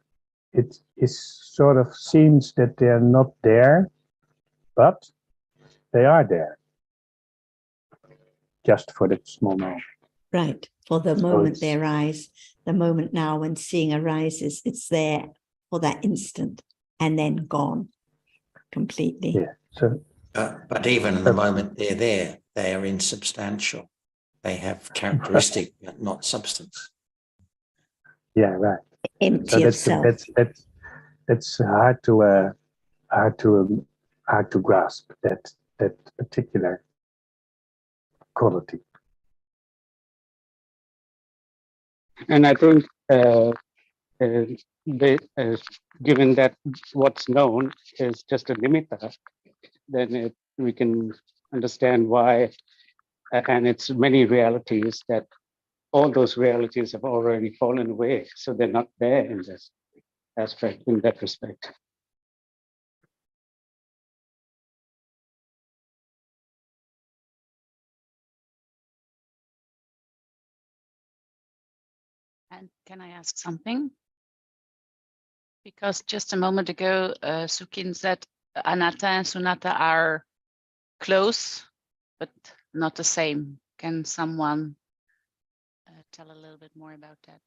it is sort of seems that they are not there, but they are there, just for that small moment. Right. For the moment they arise, the moment now when seeing arises, it's there for that instant and then gone completely. Yeah. So, but even the moment they're there, they are insubstantial. They have characteristic, but not substance. Yeah, right. Empty of self. That's hard to grasp that particular quality. And I think given that what's known is just a nimitta, then we can understand why, and it's many realities that all those realities have already fallen away, so they're not there in this aspect, in that respect. And can I ask something? Because just a moment ago, Sukin said anatta and sunatta are close, but not the same. Can someone tell a little bit more about that?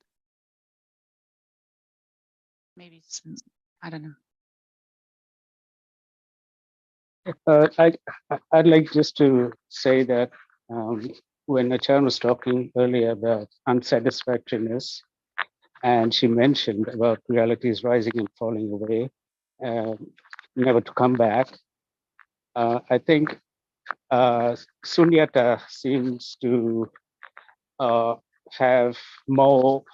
Maybe it's, I don't know. I'd like just to say that when Achan was talking earlier about unsatisfactoriness, and she mentioned about realities rising and falling away, never to come back, I think sunyata seems to have more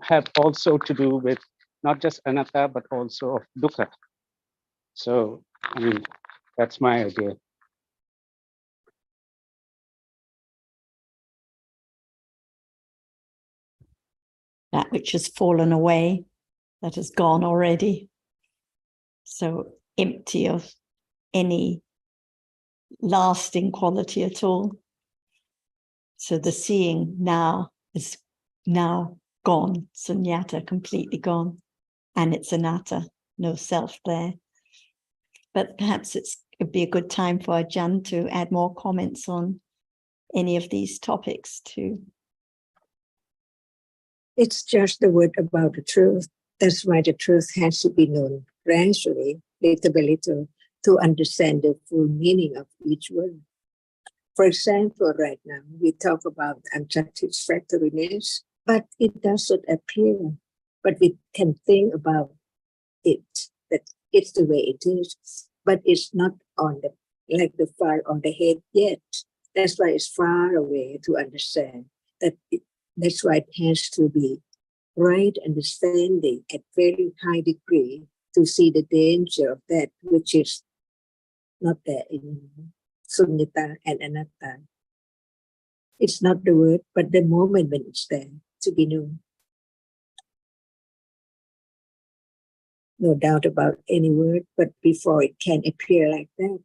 have also to do with not just anatta, but also of dukkha. So, I mean, that's my idea. That which has fallen away, that has gone already. So empty of any lasting quality at all. So the seeing now is now gone, sunyata, completely gone, and it's anatta, no self there. But perhaps it'd be a good time for Ajahn to add more comments on any of these topics too. It's just the word about the truth. That's why the truth has to be known gradually, little by little, to understand the full meaning of each word. For example, right now, we talk about unsatisfactoriness, but it doesn't appear. But we can think about it, that it's the way it is, but it's not on the far on the head yet. That's why it's far away to understand. That's why it has to be right understanding at very high degree to see the danger of that which is not there in sunyata and anatta. It's not the word, but the moment when it's there to be known. no doubt about any word, but before it can appear like that,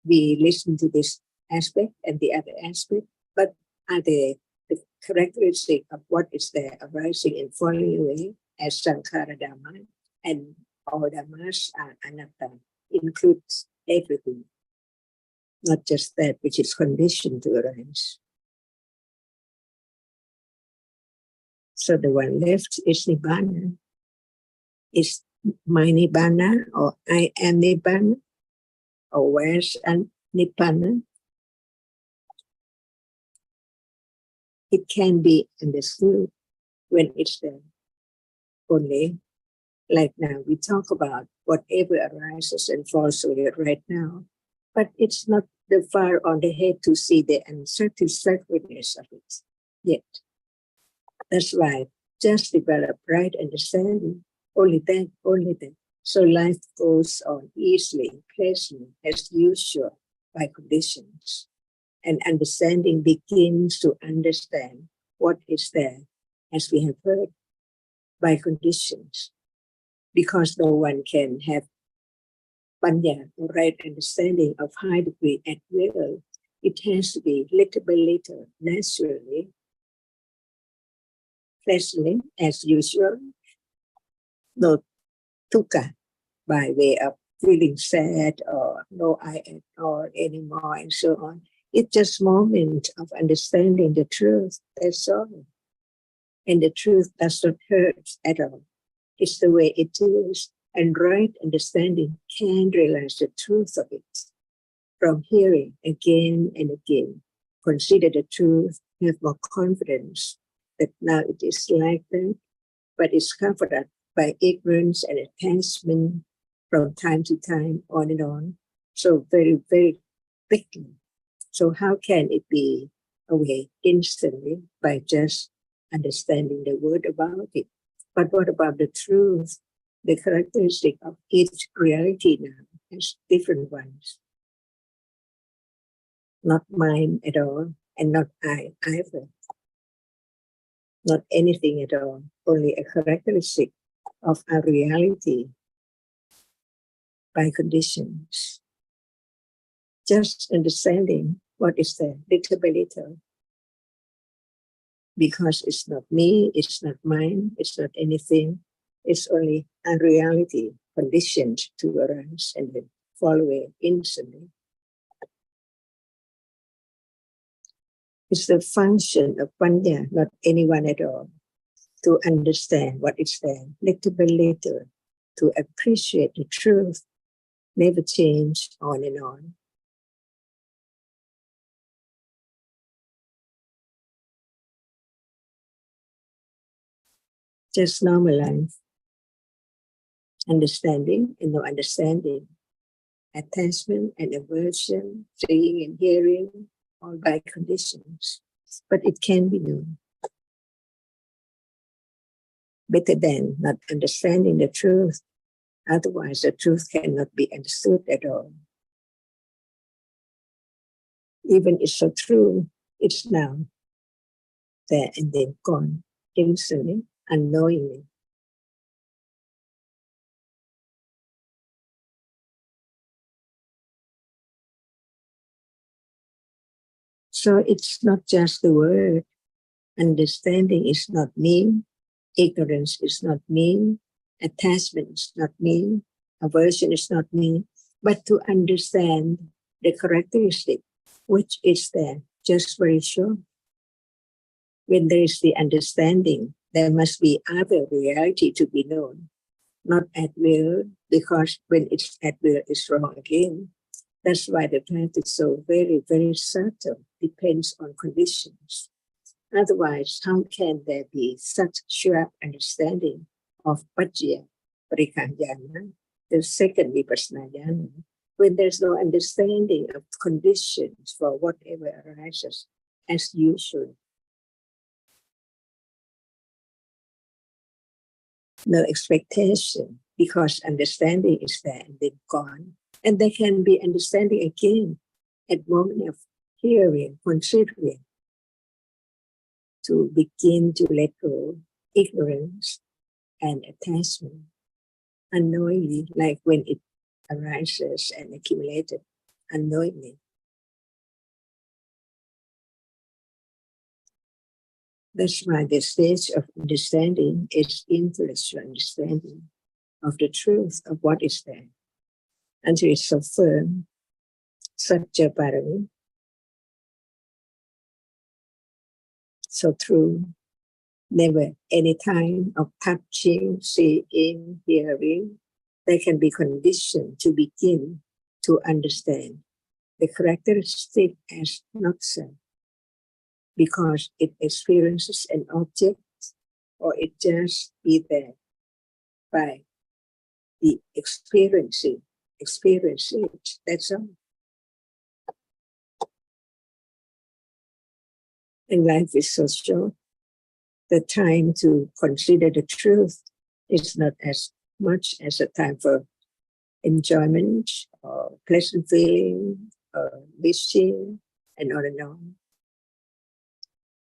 we listen to this aspect and the other aspect, but are they the characteristic of what is there arising and falling away as Sankhara Dhamma, and all Dhammas are anatta, includes everything, not just that which is conditioned to arise. So the one left is Nibbana. Is my Nibbana, or I am Nibbana, or where's Nibbana? It can be understood when it's there. Only, like now, we talk about whatever arises and falls away right now, but it's not the far on the head to see the unsatisfactoriness of it yet. That's why just develop right understanding, only then, only then. So life goes on easily, pleasantly, as usual, by conditions. And understanding begins to understand what is there, as we have heard, by conditions. Because no one can have panya, or right understanding of high degree at will. It has to be little by little, naturally, pleasantly, as usual. No dukkha, by way of feeling sad or no I at all anymore, and so on. It's just moment of understanding the truth, that's all. And the truth does not hurt at all. It's the way it is, and right understanding can realize the truth of it. From hearing again and again, consider the truth, have more confidence that now it is like that, but it's covered by ignorance and attachment from time to time, on and on, so very, very quickly. So how can it be away instantly by just understanding the word about it? But what about the truth? The characteristic of each reality now has different ones. Not mine at all, and not I either. Not anything at all, only a characteristic of our reality by conditions. Just understanding what is there, little by little. Because it's not me, it's not mine, it's not anything. It's only a reality conditioned to arise and then fall away instantly. It's the function of panya, not anyone at all, to understand what is there, little by little, to appreciate the truth, never change, on and on. Just normal life. Understanding and no understanding. Attachment and aversion, seeing and hearing, all by conditions. But it can be known. Better than not understanding the truth. Otherwise, the truth cannot be understood at all. Even it's so true, it's now there and then gone, instantly, unknowingly. So it's not just the word. Understanding is not me. Ignorance is not me. Attachment is not me. Aversion is not me. But to understand the characteristic, which is there, just very sure. When there is the understanding, there must be other reality to be known. Not at will, because when it's at will, it's wrong again. That's why the path is so very, very subtle, depends on conditions. Otherwise, how can there be such sharp understanding of Pajya, Parikanyana, the second Vipassana Jnana, when there's no understanding of conditions for whatever arises as usual? No expectation, because understanding is there and then gone. And there can be understanding again at moment of hearing, considering, to begin to let go ignorance and attachment. unknowingly, like when it arises and accumulated unknowingly. That's why the stage of understanding is intellectual understanding of the truth of what is there. Until it's so firm, Satya Parami, so true, never any time of touching, seeing, hearing, they can be conditioned to begin to understand the characteristic as not so, because it experiences an object or it just be there by the experiencing it, that's all. And life is so short. The time to consider the truth is not as much as a time for enjoyment or pleasant feeling or wishing and on and on.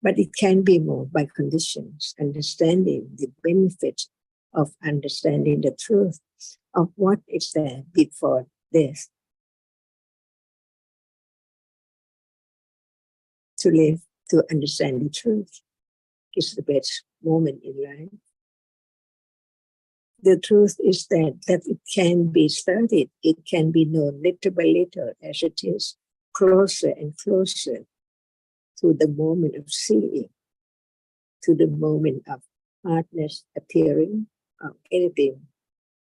But it can be more by conditions, understanding the benefit of understanding the truth of what is there before death. To live, to understand the truth is the best moment in life. The truth is that it can be studied, it can be known little by little as it is closer and closer to the moment of seeing, to the moment of hardness appearing, of anything.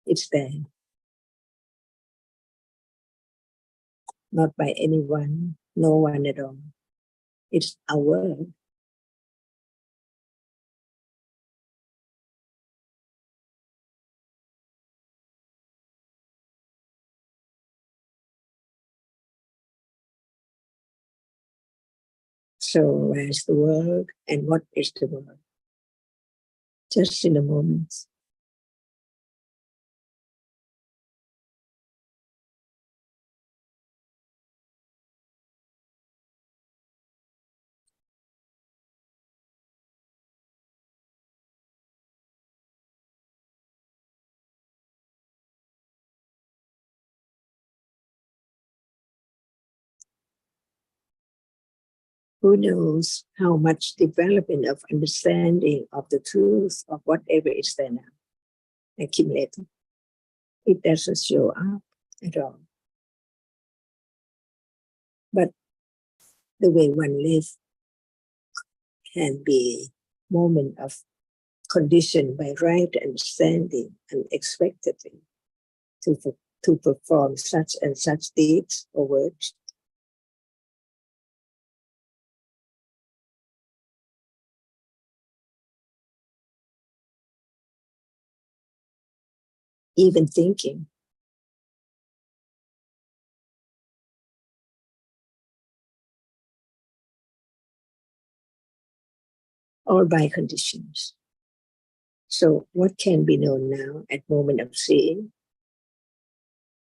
It's there. Not by anyone, no one at all. It's our world. So where's the world and what is the world? Just in a moment. Who knows how much development of understanding of the truth of whatever is there now accumulated. It doesn't show up at all. But the way one lives can be moment of conditioned by right understanding unexpectedly to perform such and such deeds or words. Even thinking. Or by conditions. So what can be known now at moment of seeing?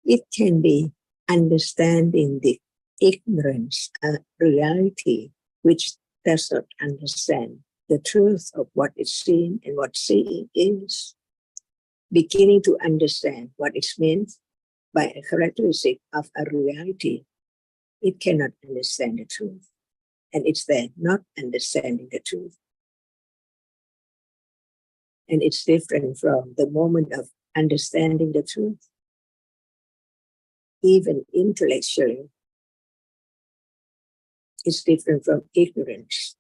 It can be understanding the ignorance, reality, which does not understand the truth of what is seen and what seeing is. Beginning to understand what is meant by a characteristic of a reality, it cannot understand the truth. And it's there not understanding the truth. And it's different from the moment of understanding the truth. Even intellectually, it's different from ignorance.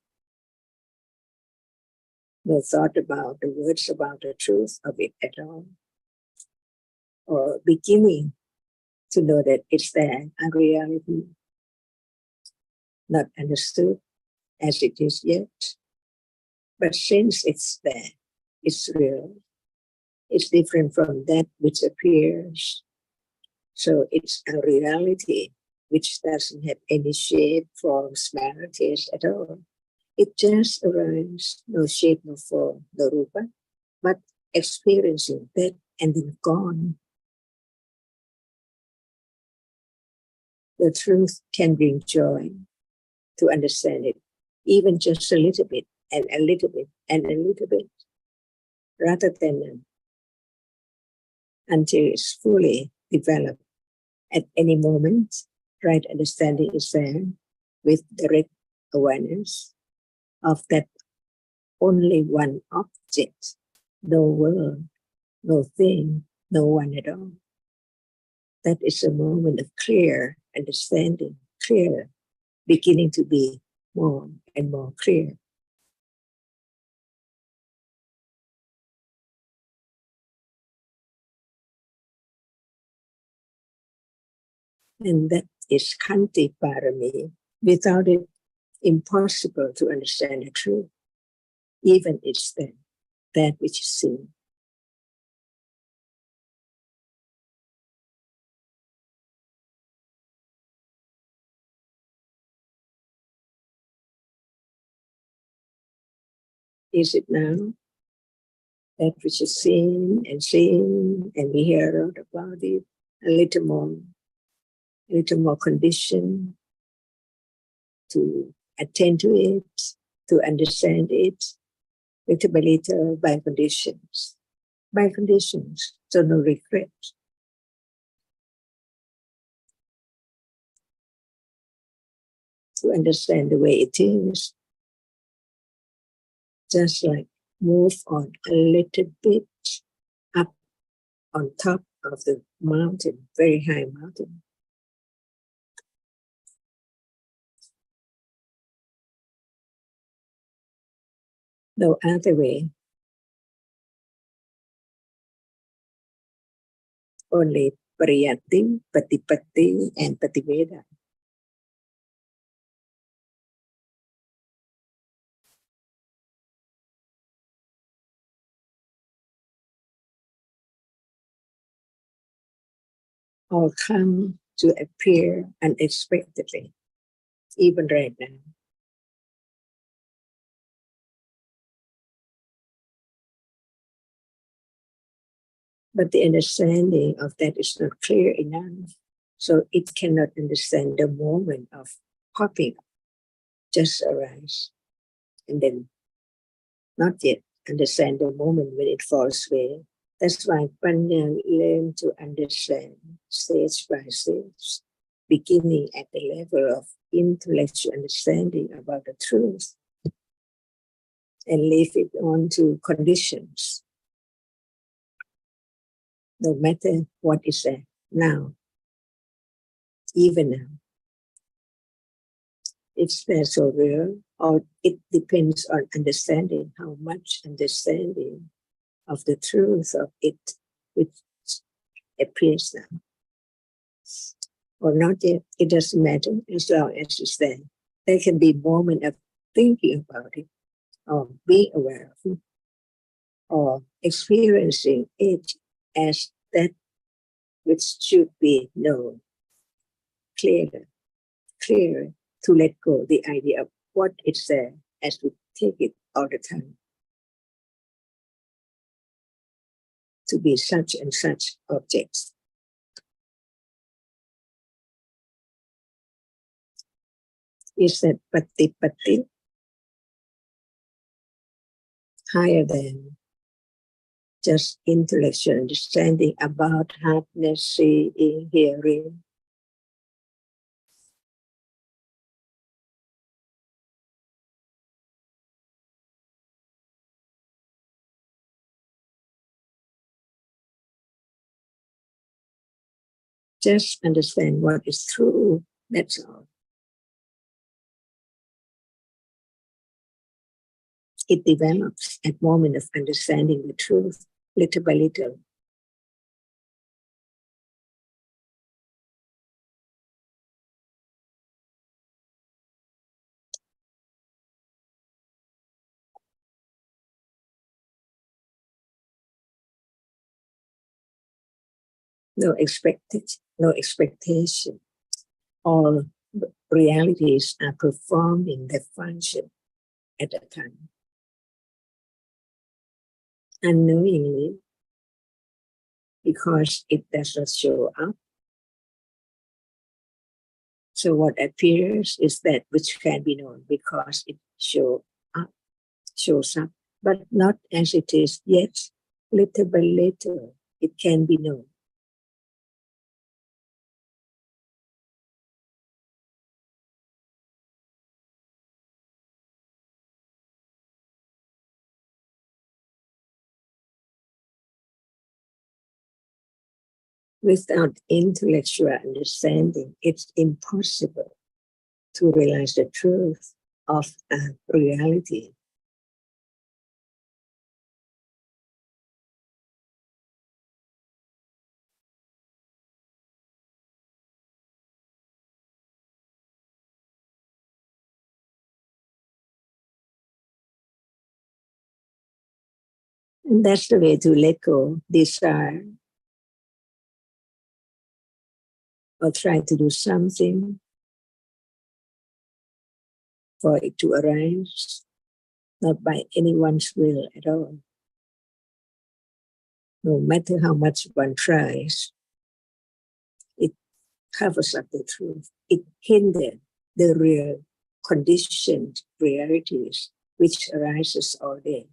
No thought about the words about the truth of it at all. Or beginning to know that it's there, a reality, not understood as it is yet. But since it's there, it's real. It's different from that which appears. So it's a reality which doesn't have any shape, form, smell, taste at all. It just arises, no shape, no form, no rupa, but experiencing that and then gone. The truth can bring joy to understand it, even just a little bit, and a little bit, and a little bit, rather than until it's fully developed. At any moment, right understanding is there with direct awareness of that only one object, no world, no thing, no one at all. That is a moment of clear understanding, clear, beginning to be more and more clear. And that is Khanti Parami. Without it, impossible to understand the truth, even it's that which is seen. Is it now? That which is seen, and we hear out about it, a little more conditioned to attend to it, to understand it, little by little, by conditions, so no regret. To understand the way it is, just like move on a little bit up on top of the mountain, very high mountain. No other way. Only pariyatti, patipatti, and pativeda. All come to appear unexpectedly, even right now. But the understanding of that is not clear enough, so it cannot understand the moment of popping up, just arise, and then not yet understand the moment when it falls away. That's why Panya learned to understand stage by stage, beginning at the level of intellectual understanding about the truth, and leave it on to conditions. No matter what is there now, even now. It's there so real, or it depends on understanding, how much understanding of the truth of it which appears now. Or not yet, it doesn't matter as long as it's there. There can be a moment of thinking about it, or being aware of it, or experiencing it as that which should be known, clearer, to let go the idea of what is there as we take it all the time. To be such and such objects. Is that pati, higher than just intellectual understanding about hardness, seeing, hearing. Just understand what is true, that's all. It develops at moment of understanding the truth, little by little. No expectation. All realities are performing their function at a time. Unknowingly, because it does not show up. So what appears is that which can be known because it shows up, but not as it is yet. Little by little, it can be known. Without intellectual understanding, it's impossible to realize the truth of reality. And that's the way to let go desire or try to do something for it to arise, not by anyone's will at all. No matter how much one tries, it covers up the truth. It hinders the real conditioned realities which arises all day.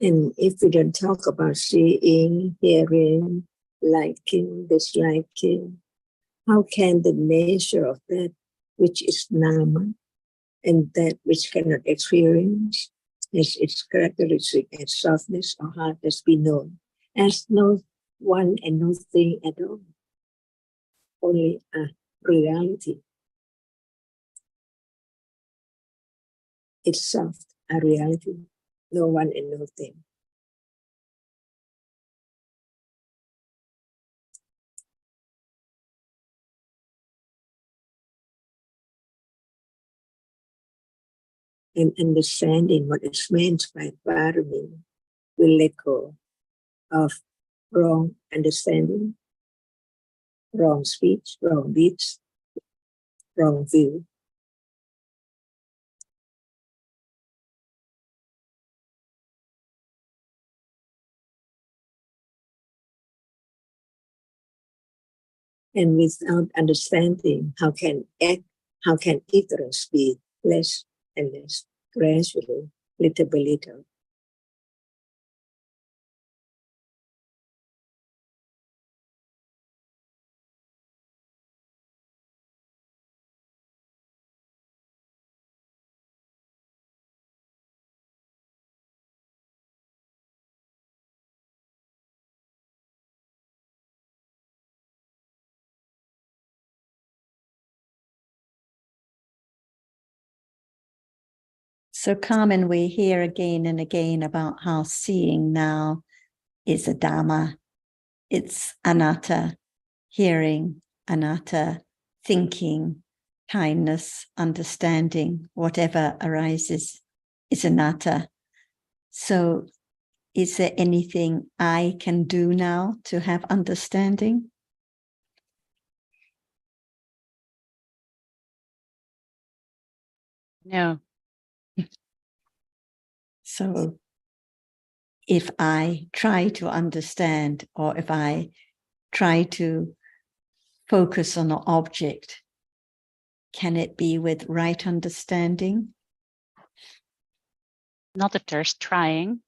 And if we don't talk about seeing, hearing, liking, disliking, how can the nature of that which is Dhamma and that which cannot experience as its characteristic as softness or hardness be known as no one and no thing at all, only a reality. It's soft, a reality, no one and no thing. And understanding what is meant by parami will let go of wrong understanding, wrong speech, wrong deeds, wrong view. And without understanding, how can ignorance be less and less, gradually, little by little? So, Carmen, we hear again and again about how seeing now is a Dhamma. It's anatta, hearing, anatta, thinking, kindness, understanding, whatever arises is anatta. So, is there anything I can do now to have understanding? No. So if I try to understand, or if I try to focus on an object, can it be with right understanding? Not if there's trying.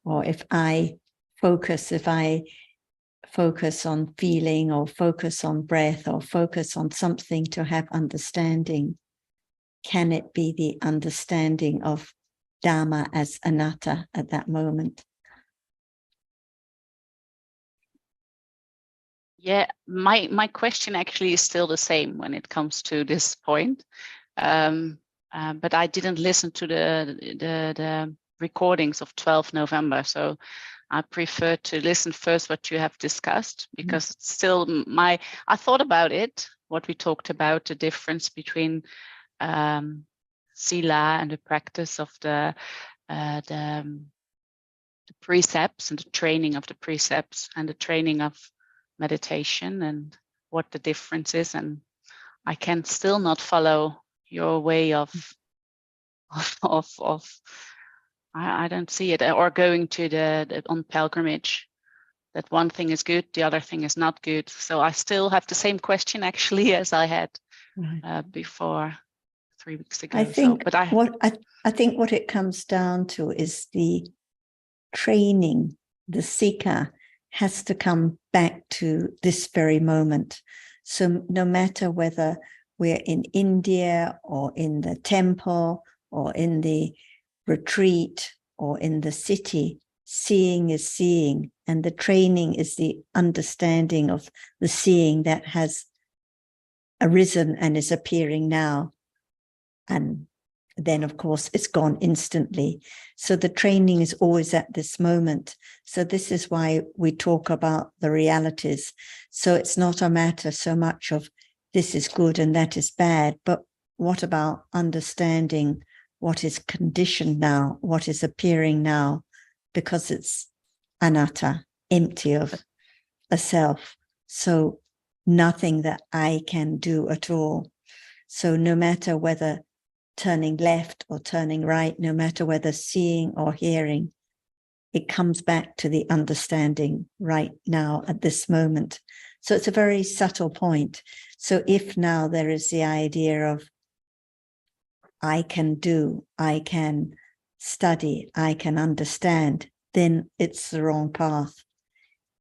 Or if I focus on feeling, or focus on breath, or focus on something to have understanding, can it be the understanding of Dhamma as anatta at that moment? Yeah, my question actually is still the same when it comes to this point. But I didn't listen to the recordings of 12 November. So I prefer to listen first what you have discussed, because it's still I thought about it, what we talked about, the difference between sila and the practice of the the precepts and the training of the precepts and the training of meditation and what the difference is. And I can still not follow your way of I don't see it. Or going to the on pilgrimage, that one thing is good, the other thing is not good. So I still have the same question actually as I had before 3 weeks ago. I think so, but I think what it comes down to is the training. The seeker has to come back to this very moment. So no matter whether we're in India or in the temple or in the retreat or in the city, seeing is seeing, and the training is the understanding of the seeing that has arisen and is appearing now. And then, of course, it's gone instantly. So the training is always at this moment. So this is why we talk about the realities. So it's not a matter so much of this is good and that is bad, but what about understanding what is conditioned now, what is appearing now, because it's anatta, empty of a self. So nothing that I can do at all. So no matter whether turning left or turning right, no matter whether seeing or hearing, it comes back to the understanding right now at this moment. So it's a very subtle point. So if now there is the idea of I can do, I can study, I can understand, then it's the wrong path.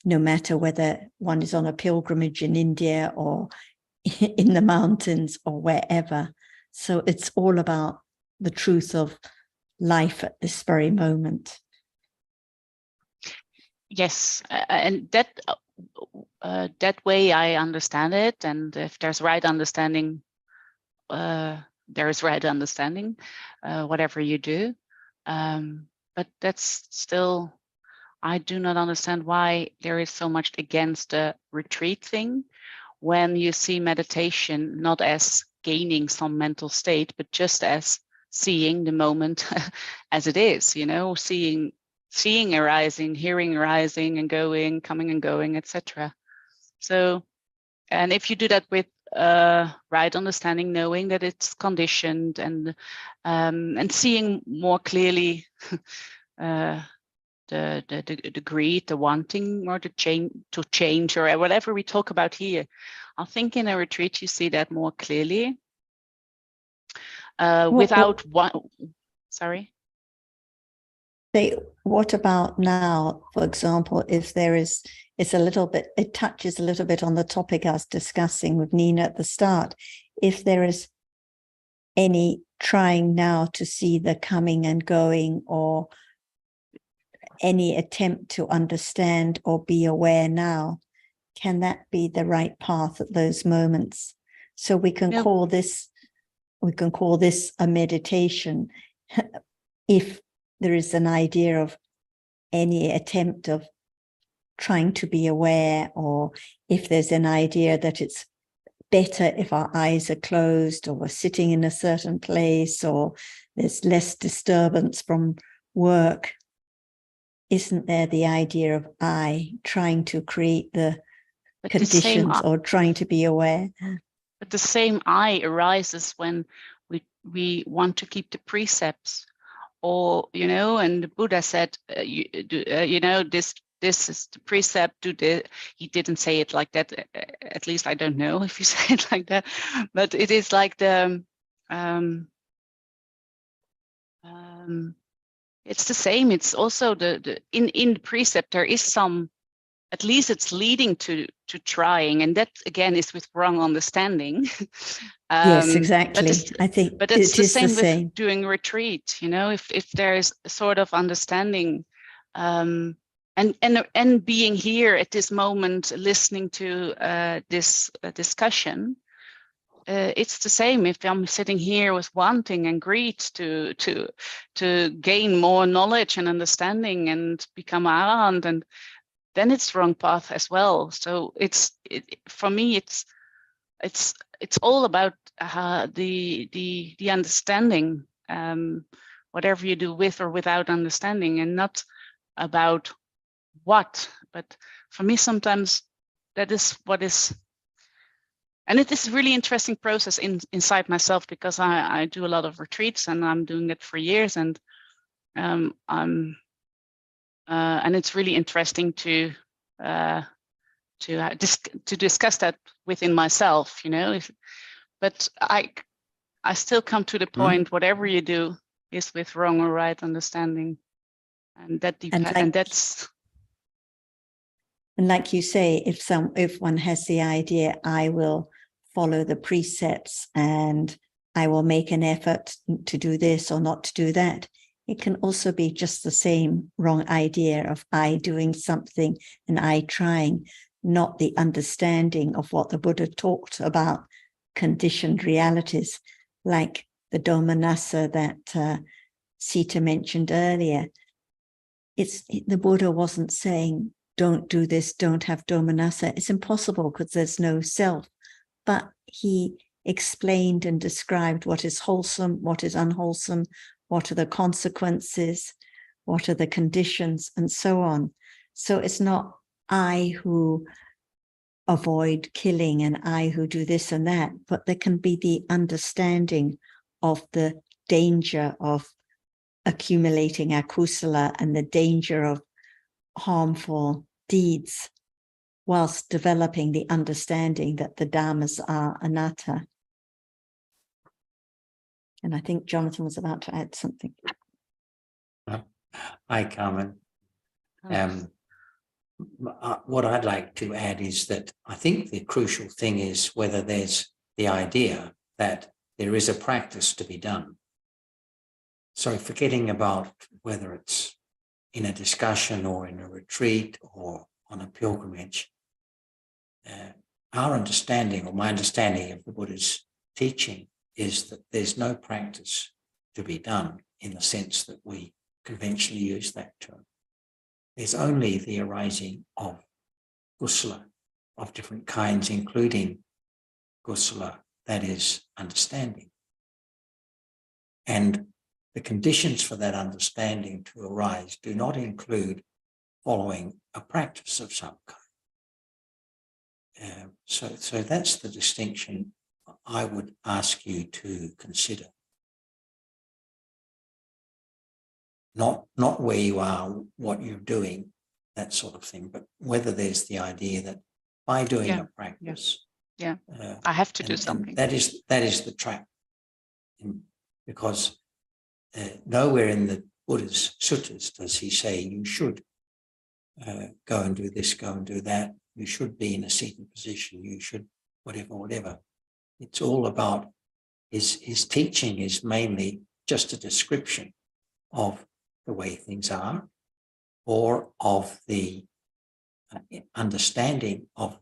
No matter whether one is on a pilgrimage in India or in the mountains or wherever. So it's all about the truth of life at this very moment. Yes, and that way I understand it. And if there's right understanding, there is right understanding, whatever you do. But that's still, I do not understand why there is so much against the retreat thing when you see meditation not as gaining some mental state, but just as seeing the moment as it is, you know, seeing arising, hearing arising and going, coming and going, etc. So, and if you do that with right understanding, knowing that it's conditioned, and seeing more clearly the greed, the wanting, or the change, or whatever we talk about here. I think in a retreat you see that more clearly. Without one, sorry. What about now, for example, if there is, it's a little bit, it touches a little bit on the topic I was discussing with Nina at the start. If there is any trying now to see the coming and going, or any attempt to understand or be aware now, can that be the right path at those moments? So we can call this a meditation if there is an idea of any attempt of trying to be aware, or if there's an idea that it's better if our eyes are closed, or we're sitting in a certain place, or there's less disturbance from work. Isn't there the idea of I trying to create the conditions or trying to be aware? But the same I arises when we want to keep the precepts, or, you know, and the Buddha said, you know, this is the precept, do this. He didn't say it like that. At least I don't know if you say it like that, but it is like the, it's the same. It's also in the precept, there is some, at least it's leading to trying, and that again is with wrong understanding. Yes, exactly. I think, but it's the same with doing retreat. You know, if there is a sort of understanding, and being here at this moment, listening to this discussion. It's the same if I'm sitting here with wanting and greed to gain more knowledge and understanding and become arahant, and then it's wrong path as well. So for me it's all about the understanding, whatever you do with or without understanding, and not about what. But for me, sometimes that is what is, and it is a really interesting process inside myself, because I do a lot of retreats, and I'm doing it for years, and and it's really interesting to discuss that within myself, you know. But I still come to the point, whatever you do is with wrong or right understanding, and that that's. And like you say, if one has the idea, I will follow the precepts and I will make an effort to do this or not to do that, it can also be just the same wrong idea of I doing something and I trying, not the understanding of what the Buddha talked about, conditioned realities, like the Domanassa that Sita mentioned earlier. The Buddha wasn't saying, don't do this, don't have Domanassa. It's impossible because there's no self. But he explained and described what is wholesome, what is unwholesome, what are the consequences, what are the conditions, and so on. So it's not I who avoid killing and I who do this and that, but there can be the understanding of the danger of accumulating akusala and the danger of harmful deeds, whilst developing the understanding that the dhammas are anatta. And I think Jonathan was about to add something. Hi, Carmen. What I'd like to add is that I think the crucial thing is whether there's the idea that there is a practice to be done. So forgetting about whether it's in a discussion or in a retreat or on a pilgrimage, our understanding, or my understanding of the Buddha's teaching, is that there's no practice to be done in the sense that we conventionally use that term. There's only the arising of kusala of different kinds, including kusala, that is understanding. And the conditions for that understanding to arise do not include following a practice of some kind. So that's the distinction I would ask you to consider. Not where you are, what you're doing, that sort of thing, but whether there's the idea that by doing a practice, I have to do something. That is the trap, because nowhere in the Buddha's suttas does he say you should go and do this, go and do that. You should be in a seated position. You should whatever. It's all about his teaching is mainly just a description of the way things are, or of the understanding of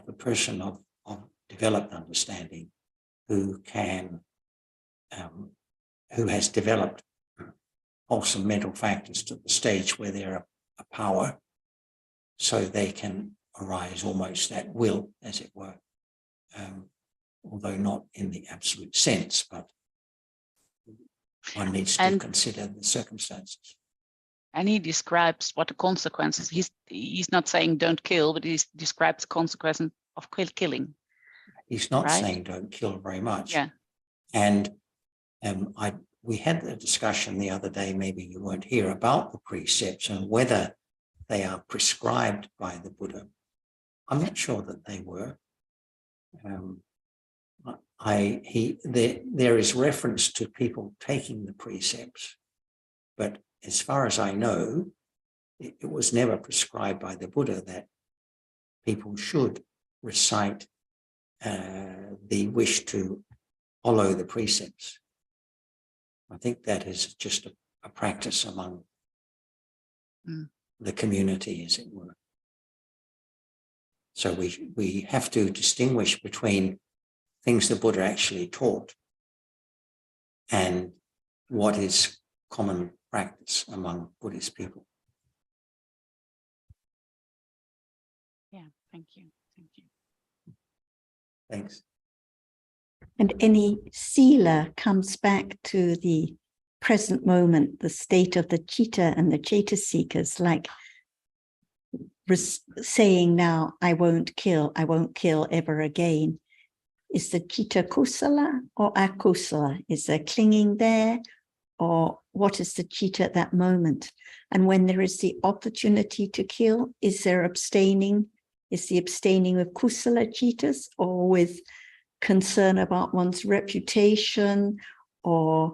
the person of developed understanding who has developed wholesome mental factors to the stage where they're a power, so they can arise almost at will, as it were, although not in the absolute sense, but one needs to consider the circumstances. And he describes what the consequences. He's not saying don't kill, but he describes the consequences of killing. He's not saying don't kill very much. Yeah. And we had a discussion the other day, maybe you weren't here, about the precepts and whether they are prescribed by the Buddha. I'm not sure that they were. There is reference to people taking the precepts, but as far as I know, it was never prescribed by the Buddha that people should recite the wish to follow the precepts. I think that is just a practice among the community, as it were. So we have to distinguish between things the Buddha actually taught and what is common practice among Buddhist people. Yeah, thank you. Thanks. And any sila comes back to the present moment, the state of the citta and the cetasicas, like saying now, I won't kill ever again. Is the citta kusala or akusala? Is there clinging there? Or what is the citta at that moment? And when there is the opportunity to kill, is there abstaining? Is the abstaining with kusala cittas or with concern about one's reputation or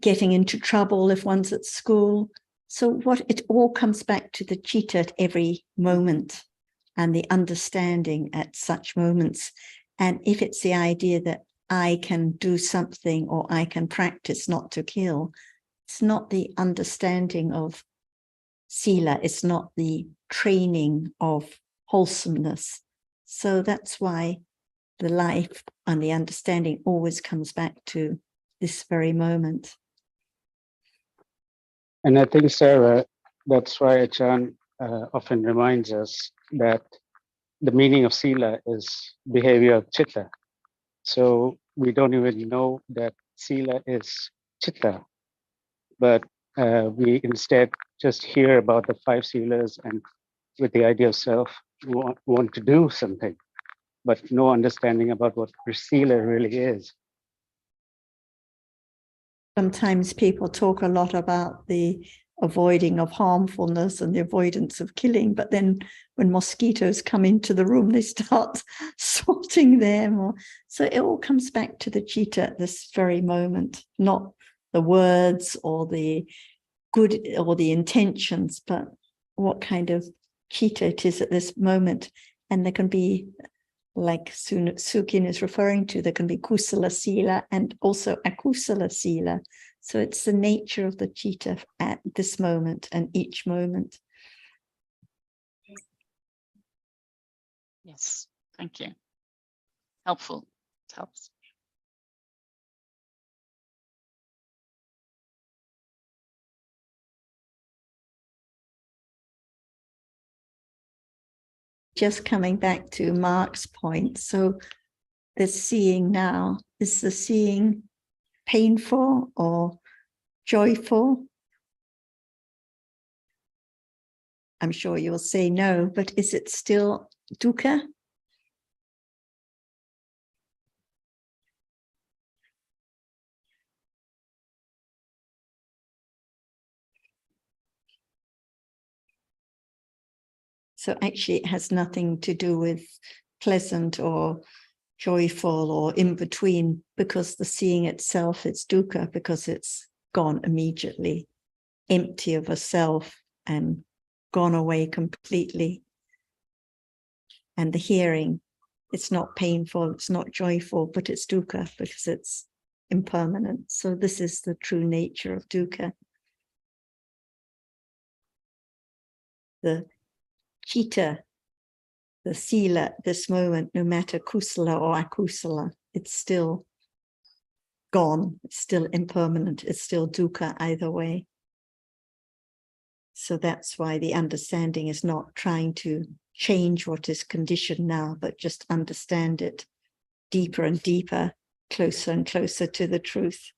getting into trouble if one's at school? So what it all comes back to the citta at every moment and the understanding at such moments. And if it's the idea that I can do something or I can practice not to kill, it's not the understanding of sila, it's not the training of wholesomeness. So that's why the life and the understanding always comes back to this very moment. And I think, Sarah, that's why Achan often reminds us that the meaning of sila is behavior of chitta. So we don't even know that sila is chitta, but we instead just hear about the 5 silas and with the idea of self, we want to do something, but no understanding about what sila really is. Sometimes people talk a lot about the avoiding of harmfulness and the avoidance of killing, but then when mosquitoes come into the room, they start swatting them. So it all comes back to the citta at this very moment, not the words or the good or the intentions, but what kind of citta it is at this moment. And there can be, like Sukin is referring to, there can be kusala sila and also akusala sila. So it's the nature of the citta at this moment and each moment. Yes, thank you. Helpful. It helps. Just coming back to Mark's point, so the seeing now, is the seeing painful or joyful? I'm sure you'll say no, but is it still dukkha? So actually it has nothing to do with pleasant or joyful or in between, because the seeing itself is dukkha, because it's gone immediately, empty of a self and gone away completely. And the hearing, it's not painful, it's not joyful, but it's dukkha because it's impermanent. So this is the true nature of dukkha. The citta, the sila, this moment, no matter kusala or akusala, it's still gone, it's still impermanent, it's still dukkha either way. So that's why the understanding is not trying to change what is conditioned now, but just understand it deeper and deeper, closer and closer to the truth.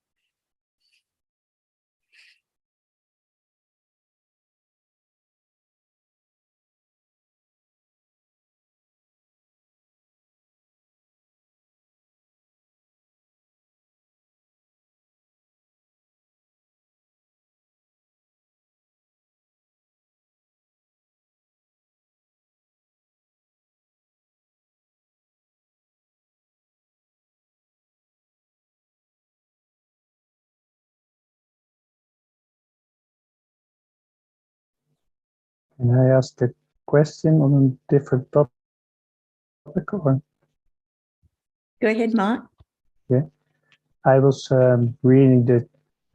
Can I ask a question on a different topic? Or? Go ahead, Mark. Yeah, I was reading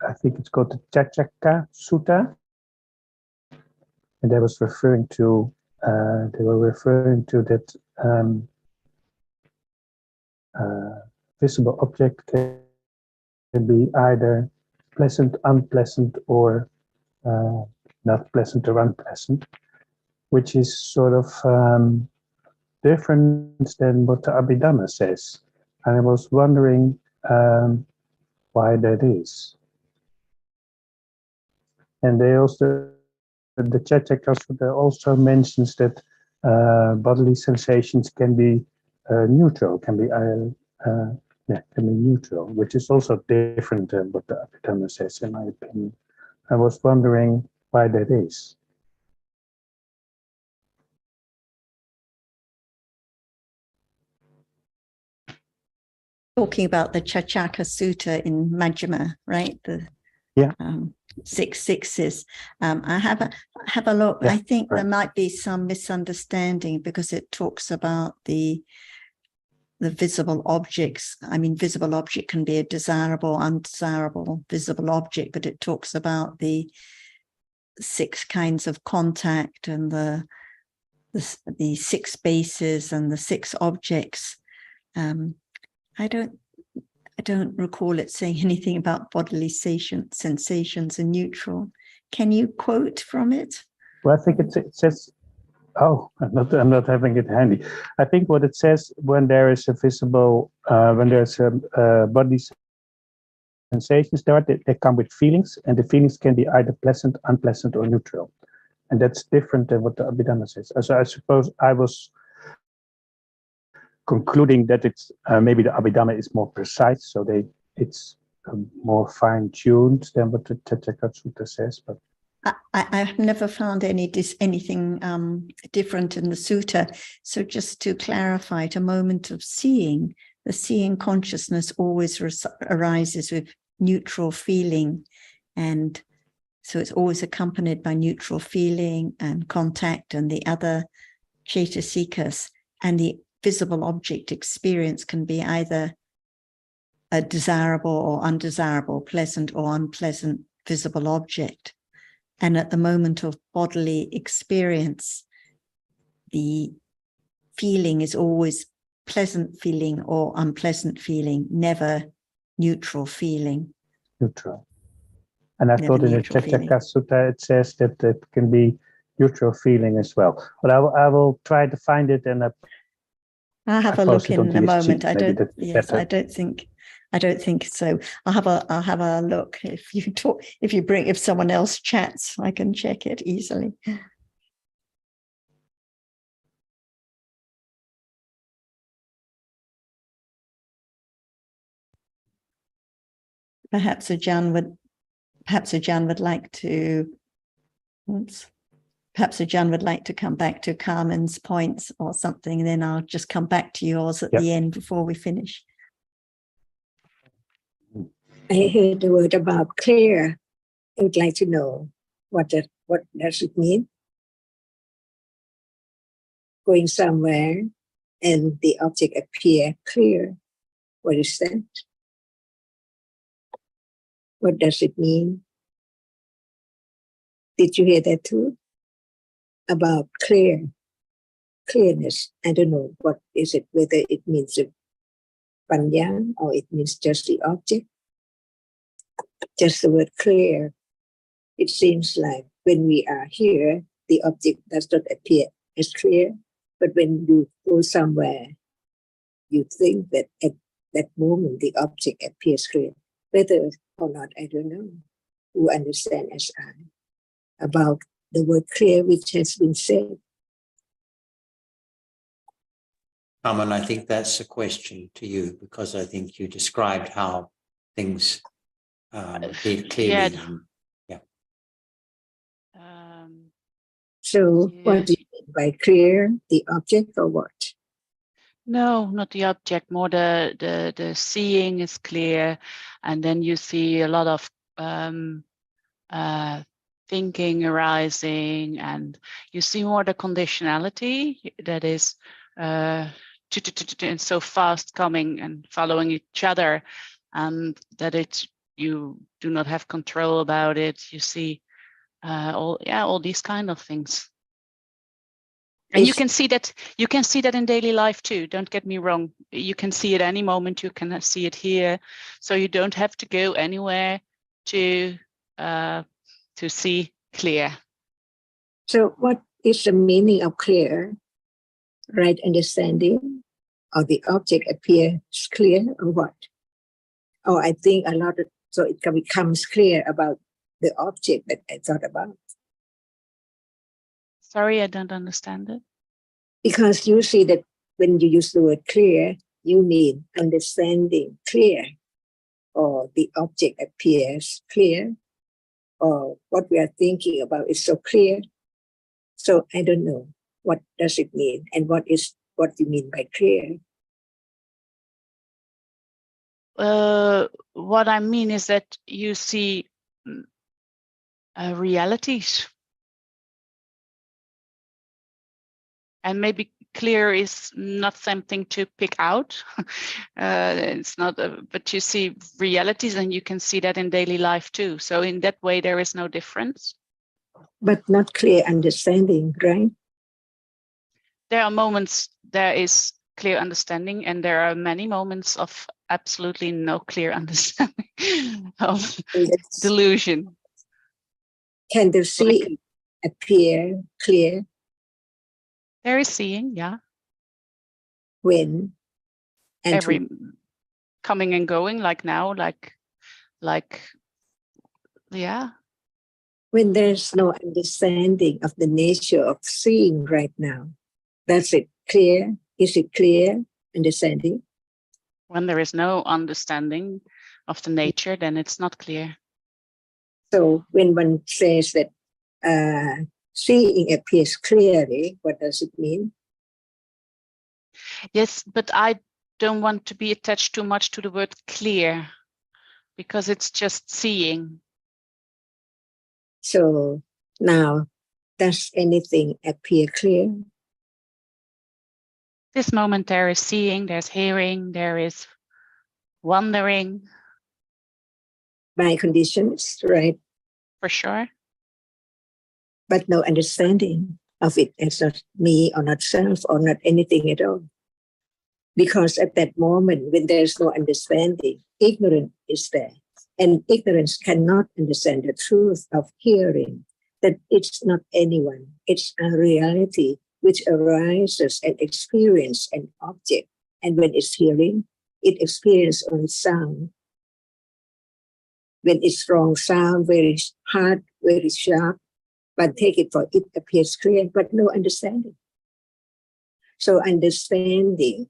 I think it's called the Chachaka Sutta, and they was referring to they were referring to that visible object can be either pleasant, unpleasant, or not pleasant or unpleasant, which is sort of different than what the Abhidhamma says. And I was wondering why that is. And they also, the Chaitanya Sutta also mentions that bodily sensations can be neutral, can be neutral, which is also different than what the Abhidhamma says, in my opinion. I was wondering why that is. Talking about the Chaitanya Sutta in Majjhima, right? The 6 sixes. I have a look. Yeah, I think right. there might be some misunderstanding because it talks about the visible objects. I mean, visible object can be a desirable, undesirable visible object, but it talks about the 6 kinds of contact and the 6 bases and the 6 objects. I don't recall it saying anything about bodily sensations and neutral. Can you quote from it? Well, I think it says, oh, I'm not having it handy. I think what it says, when there is a visible, when there's a bodily sensations, they come with feelings, and the feelings can be either pleasant, unpleasant, or neutral. And that's different than what the Abhidhamma says. So I suppose I was concluding that it's maybe the Abhidhamma is more precise, so it's more fine-tuned than what the Chaitanya Sutta says. But I've never found anything different in the sutta. So just to clarify, at a moment of seeing, the seeing consciousness always arises with neutral feeling, and so it's always accompanied by neutral feeling and contact and the other cetasikas, and the visible object experience can be either a desirable or undesirable, pleasant or unpleasant visible object. And at the moment of bodily experience, the feeling is always pleasant feeling or unpleasant feeling, never neutral feeling. Neutral. And I thought in the Chaitanya Sutta it says that it can be neutral feeling as well. But I will try to find it, and I'll have a look in a moment. I don't think so. I'll have a look. If someone else chats, I can check it easily. Perhaps Ajahn would like to. Perhaps Ajahn would like to come back to Carmen's points or something, and then I'll just come back to yours at the end before we finish. I heard the word about clear. I would like to know what does it mean? Going somewhere and the object appear clear. What is that? What does it mean? Did you hear that too? About clearness. I don't know what is it, whether it means a panya or it means just the object. Just the word clear. It seems like when we are here, the object does not appear as clear, but when you go somewhere, you think that at that moment the object appears clear. Whether or not, I don't know. Who understand as I about the word clear which has been said? Carmen, I think that's a question to you, because I think you described how things appeared clearly. So what do you mean by clear? The object or what? No, not the object, more the seeing is clear, and then you see a lot of thinking arising, and you see more the conditionality that is and so fast coming and following each other, and that you do not have control about it. You see all these kind of things. And you can see that in daily life too. Don't get me wrong. You can see it any moment. You can see it here. So you don't have to go anywhere to see clear. So what is the meaning of clear? Right understanding, or the object appears clear, or what? Or I think so it becomes clear about the object that I thought about. Sorry, I don't understand it. Because you see that when you use the word clear, you mean understanding clear, or the object appears clear, or what we are thinking about is so clear. So I don't know, what does it mean, and what you mean by clear? What I mean is that you see realities. And maybe clear is not something to pick out. It's not, but you see realities, and you can see that in daily life too. So in that way, there is no difference. But not clear understanding, right? There are moments there is clear understanding, and there are many moments of absolutely no clear understanding of delusion. Can the seeing appear clear? There is seeing, yeah. When? And every coming and going, like now, like, yeah. When there's no understanding of the nature of seeing right now, that's it clear? Is it clear understanding? When there is no understanding of the nature, then it's not clear. So when one says that seeing appears clearly, what does it mean? Yes, but I don't want to be attached too much to the word clear, because it's just seeing. So now, does anything appear clear? This moment there is seeing, there's hearing, there is wondering. By conditions, right? For sure. But no understanding of it as not me or not self or not anything at all. Because at that moment, when there's no understanding, ignorance is there. And ignorance cannot understand the truth of hearing, that it's not anyone, it's a reality which arises and experiences an object. And when it's hearing, it experiences only sound. When it's strong sound, very hard, very sharp, but take it for it appears clear, but no understanding. So understanding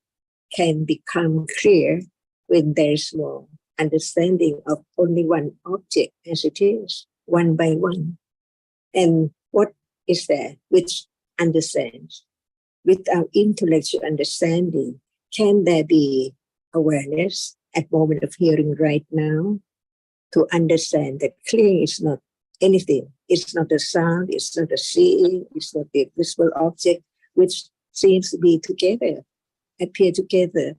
can become clear when there's more understanding of only one object as it is, one by one. And what is there which understands? Without intellectual understanding, can there be awareness at moment of hearing right now to understand that clear is not anything? It's not a sound, it's not a seeing, it's not the visible object, which seems to be together, appear together.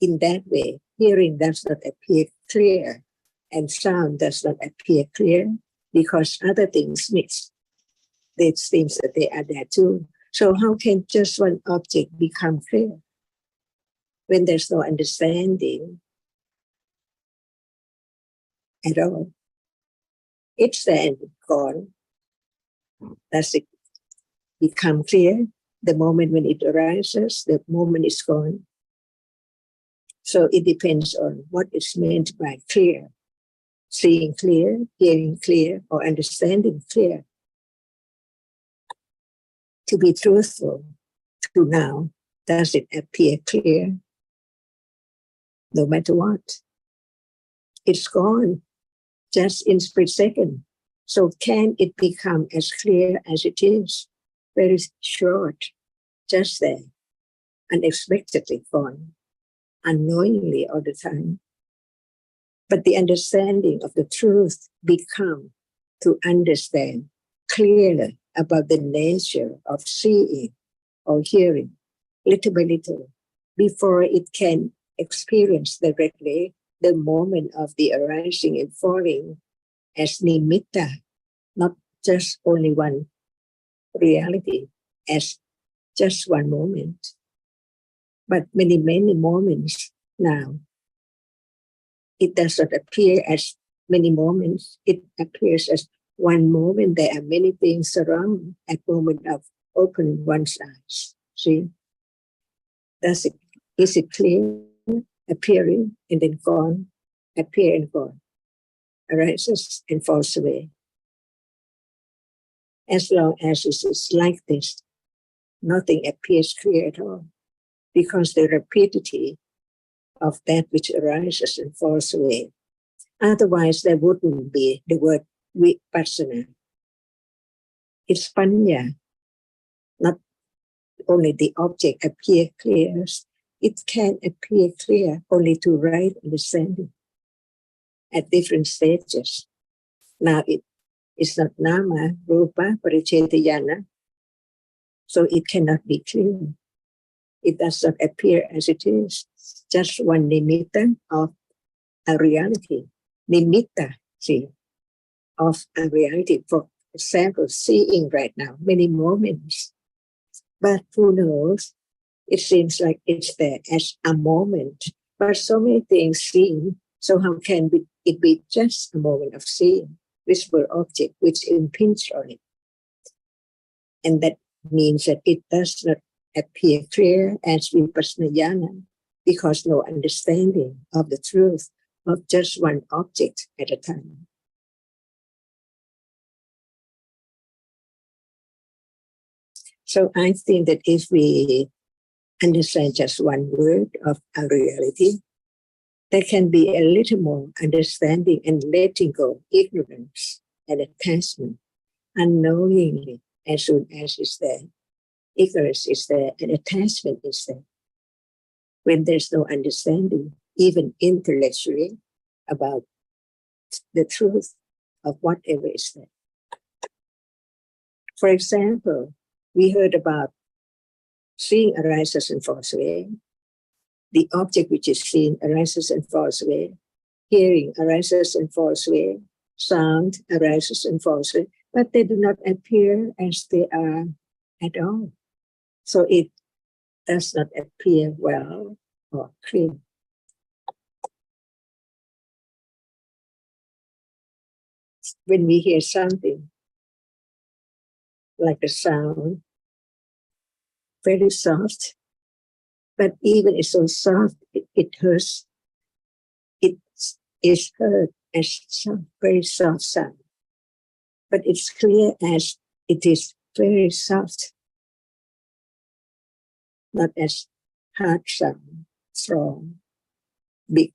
In that way, hearing does not appear clear, and sound does not appear clear, because other things mix. It seems that they are there too. So how can just one object become clear when there's no understanding at all? It's there and gone. Does it become clear the moment when it arises? The moment is gone. So it depends on what is meant by clear. Seeing clear, hearing clear, or understanding clear. To be truthful to now, does it appear clear? No matter what. It's gone just in split second. So can it become as clear as it is? Very short, just there, unexpectedly gone, unknowingly all the time. But the understanding of the truth become to understand clearly about the nature of seeing or hearing, little by little, before it can experience directly the moment of the arising and falling as nimitta, not just only one reality, as just one moment, but many, many moments now. It does not appear as many moments. It appears as one moment. There are many things around at the moment of opening one's eyes. See? Is it clear? Appearing and then gone, appear and gone. arises and falls away. As long as it is like this, nothing appears clear at all, because the rapidity of that which arises and falls away. Otherwise, there wouldn't be the word vipassana. It's panya. Not only the object appear clear, it can appear clear only to right understanding at different stages. Now it is not nama, rupa, paricetayana, so it cannot be clear. It does not appear as it is, just one nimitta of a reality. Nimitta, see, of a reality. For example, seeing right now, many moments. But who knows? It seems like it's there as a moment. But so many things seen, so how can it be just a moment of seeing, visible object which impinges on it? And that means that it does not appear clear as vipassana jnana, because no understanding of the truth of just one object at a time. So I think that if we understand just one word of a reality, there can be a little more understanding and letting go ignorance and attachment unknowingly as soon as it's there. Ignorance is there and attachment is there. When there's no understanding, even intellectually, about the truth of whatever is there. For example, we heard about seeing arises and falls away. The object which is seen arises and falls away. Hearing arises and falls away. Sound arises and falls away. But they do not appear as they are at all. So it does not appear well or clear. When we hear something, like a sound, very soft, but even it's so soft, it hurts. It is heard as soft, very soft sound. But it's clear as it is very soft, not as hard sound, strong, big,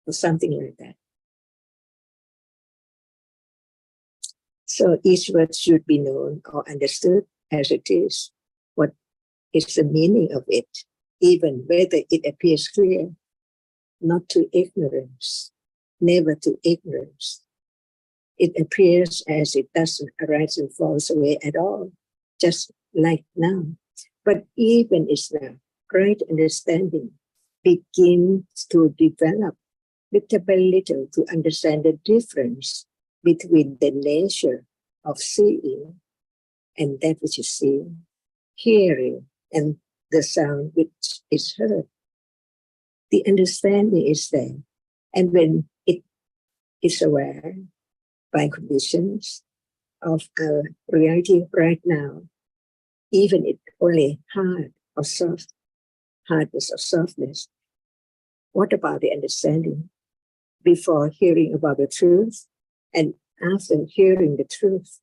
or something like that. So each word should be known or understood as it is. What is the meaning of it, even whether it appears clear, not to ignorance, never to ignorance. It appears as it doesn't arise and falls away at all, just like now. But even is now, right understanding begins to develop little by little to understand the difference between the nature of seeing and that which is seen, hearing and the sound which is heard. The understanding is there. And when it is aware by conditions of our reality right now, even it only hard or soft, hardness or softness, what about the understanding? Before hearing about the truth and after hearing the truth,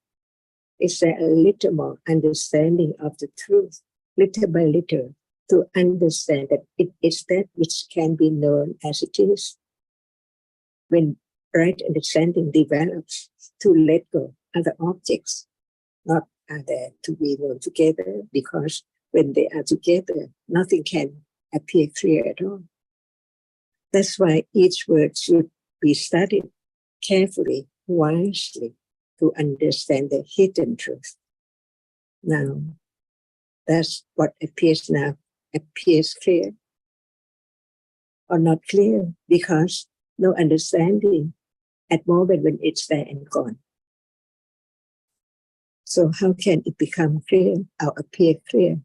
is there a little more understanding of the truth, little by little, to understand that it is that which can be known as it is. When right understanding develops, to let go other objects, not are there to be known together, because when they are together, nothing can appear clear at all. That's why each word should be studied carefully, wisely, to understand the hidden truth. Now, that's what appears now, appears clear or not clear, because no understanding at moment when it's there and gone. So how can it become clear or appear clear?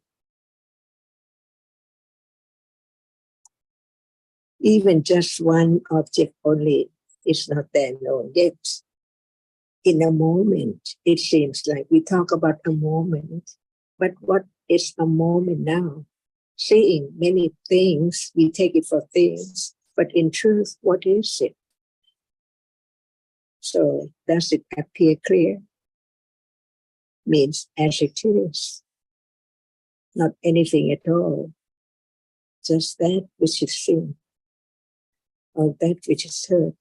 Even just one object only is not there known yet. In a moment, it seems like we talk about a moment, but what is a moment now? Seeing many things, we take it for things, but in truth, what is it? So does it appear clear? Means as it is, not anything at all, just that which is seen, or that which is heard,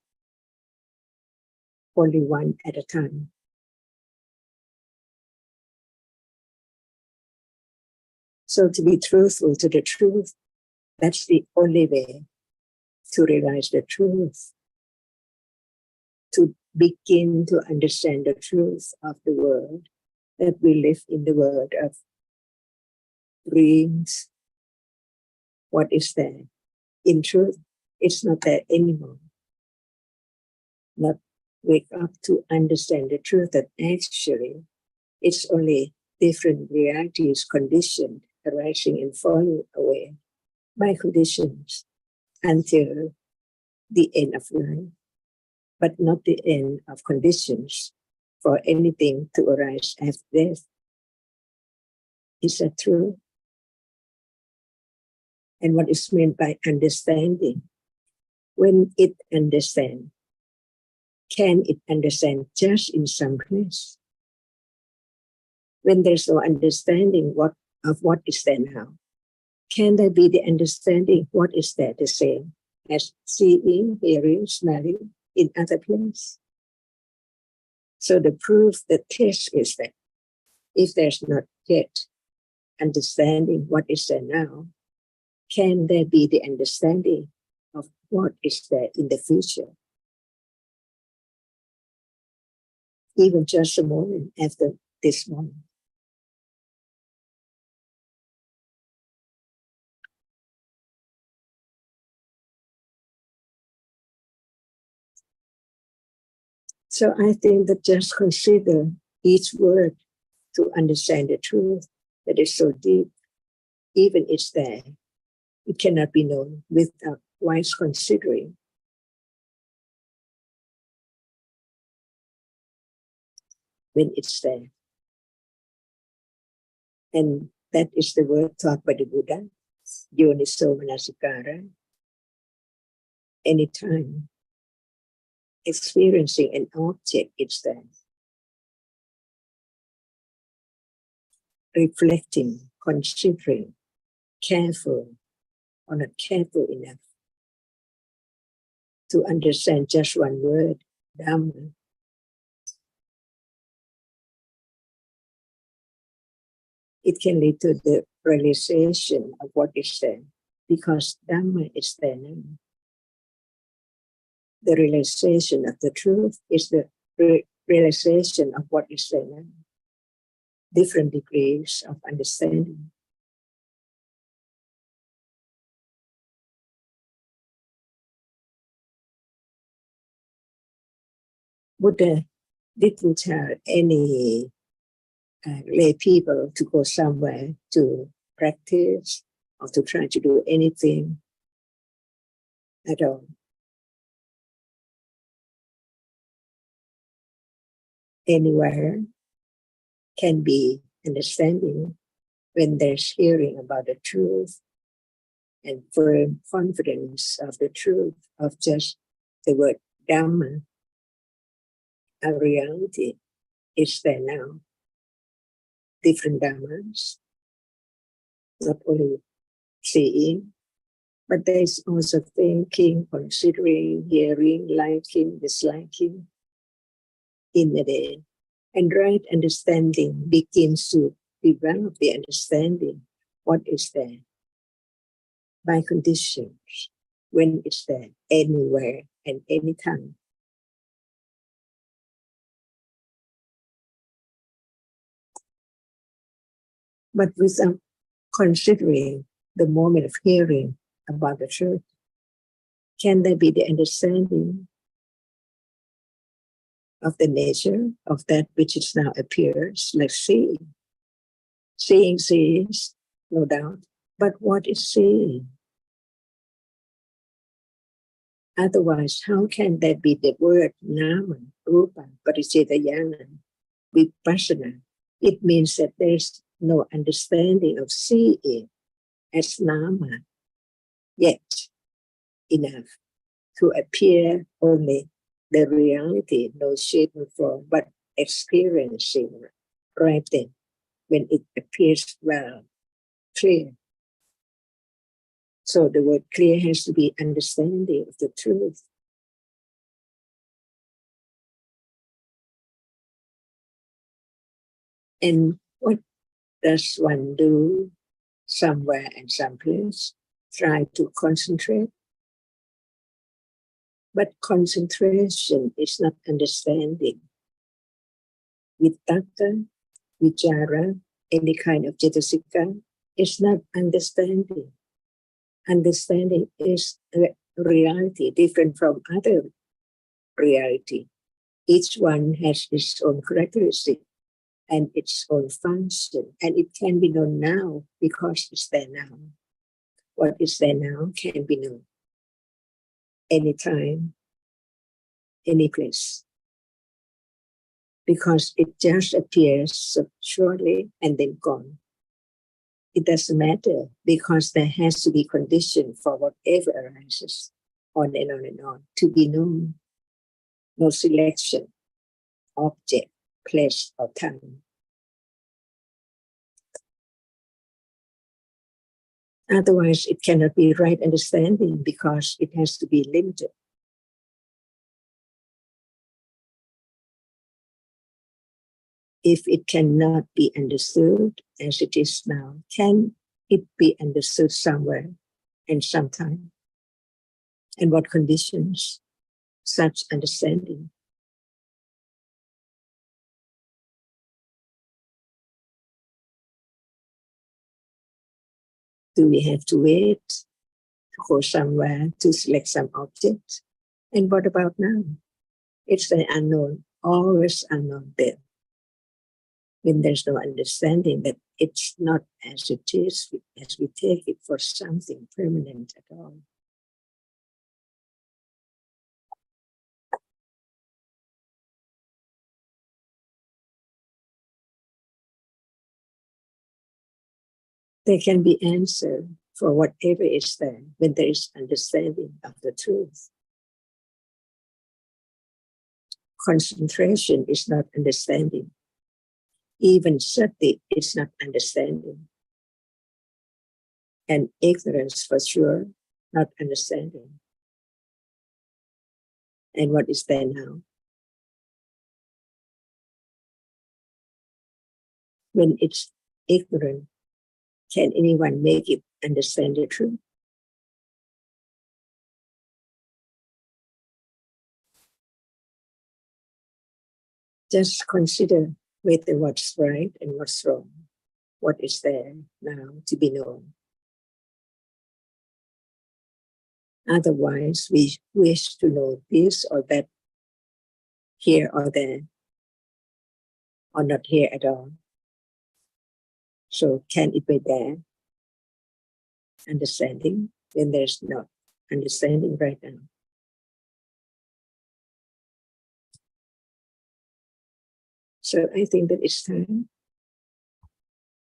only one at a time. So to be truthful to the truth, that's the only way to realize the truth, to begin to understand the truth of the world, that we live in the world of dreams. What is there? In truth, it's not there anymore. Not wake up to understand the truth that actually it's only different realities conditioned, arising and falling away by conditions until the end of life, but not the end of conditions for anything to arise after death. Is that true? And what is meant by understanding? When it understands, can it understand just in some place? When there's no understanding of what is there now, can there be the understanding what is there the same as seeing, hearing, smelling in other places? So the proof, the test is that if there's not yet understanding what is there now, can there be the understanding of what is there in the future? Even just a moment after this moment. So I think that just consider each word to understand the truth that is so deep. Even it's there, it cannot be known without wise considering. When it's there. And that is the word taught by the Buddha, Yoniso Manasikara. Anytime experiencing an object, it's there. Reflecting, considering, careful or not careful enough to understand just one word, Dhamma. It can lead to the realization of what is there, because Dhamma is there now. The realization of the truth is the realization of what is there now. Different degrees of understanding. Buddha didn't tell any lay people to go somewhere to practice or to try to do anything at all. Anywhere can be understanding when there's hearing about the truth and firm confidence of the truth of just the word Dhamma. Our reality is there now. Different Dhammas, not only seeing, but there's also thinking, considering, hearing, liking, disliking in the day. And right understanding begins to develop the understanding what is there by conditions, when it's there, anywhere and anytime. But without considering the moment of hearing about the truth, can there be the understanding of the nature of that which is now appears, like seeing? Seeing sees, no doubt, but what is seeing? Otherwise, how can there be the word nama, rupa, paricetayana, vipassana? It means that there's no understanding of seeing as nama yet enough to appear only the reality, no shape and form, but experiencing right then when it appears well, clear. So the word clear has to be understanding of the truth. And what does one do somewhere and someplace? Try to concentrate. But concentration is not understanding. Vitakka, vichara, any kind of cetasika is not understanding. Understanding is a reality different from other reality. Each one has its own characteristic and its own function, and it can be known now because it's there now. What is there now can be known anytime, any place, because it just appears shortly and then gone. It doesn't matter because there has to be condition for whatever arises, on and on and on, to be known. No selection, object, place, or time. Otherwise, it cannot be right understanding because it has to be limited. If it cannot be understood as it is now, can it be understood somewhere and sometime? And what conditions such understanding? Do we have to wait to go somewhere to select some object? And what about now? It's the unknown, always unknown there. When there's no understanding that it's not as it is, as we take it for something permanent at all. There can be answer for whatever is there when there is understanding of the truth. Concentration is not understanding. Even sati is not understanding. And ignorance for sure, not understanding. And what is there now? When it's ignorant, can anyone make it understand the truth? Just consider whether what's right and what's wrong. What is there now to be known? Otherwise, we wish to know this or that, here or there, or not here at all. So can it be there? Understanding when there's not understanding right now. So I think that it's time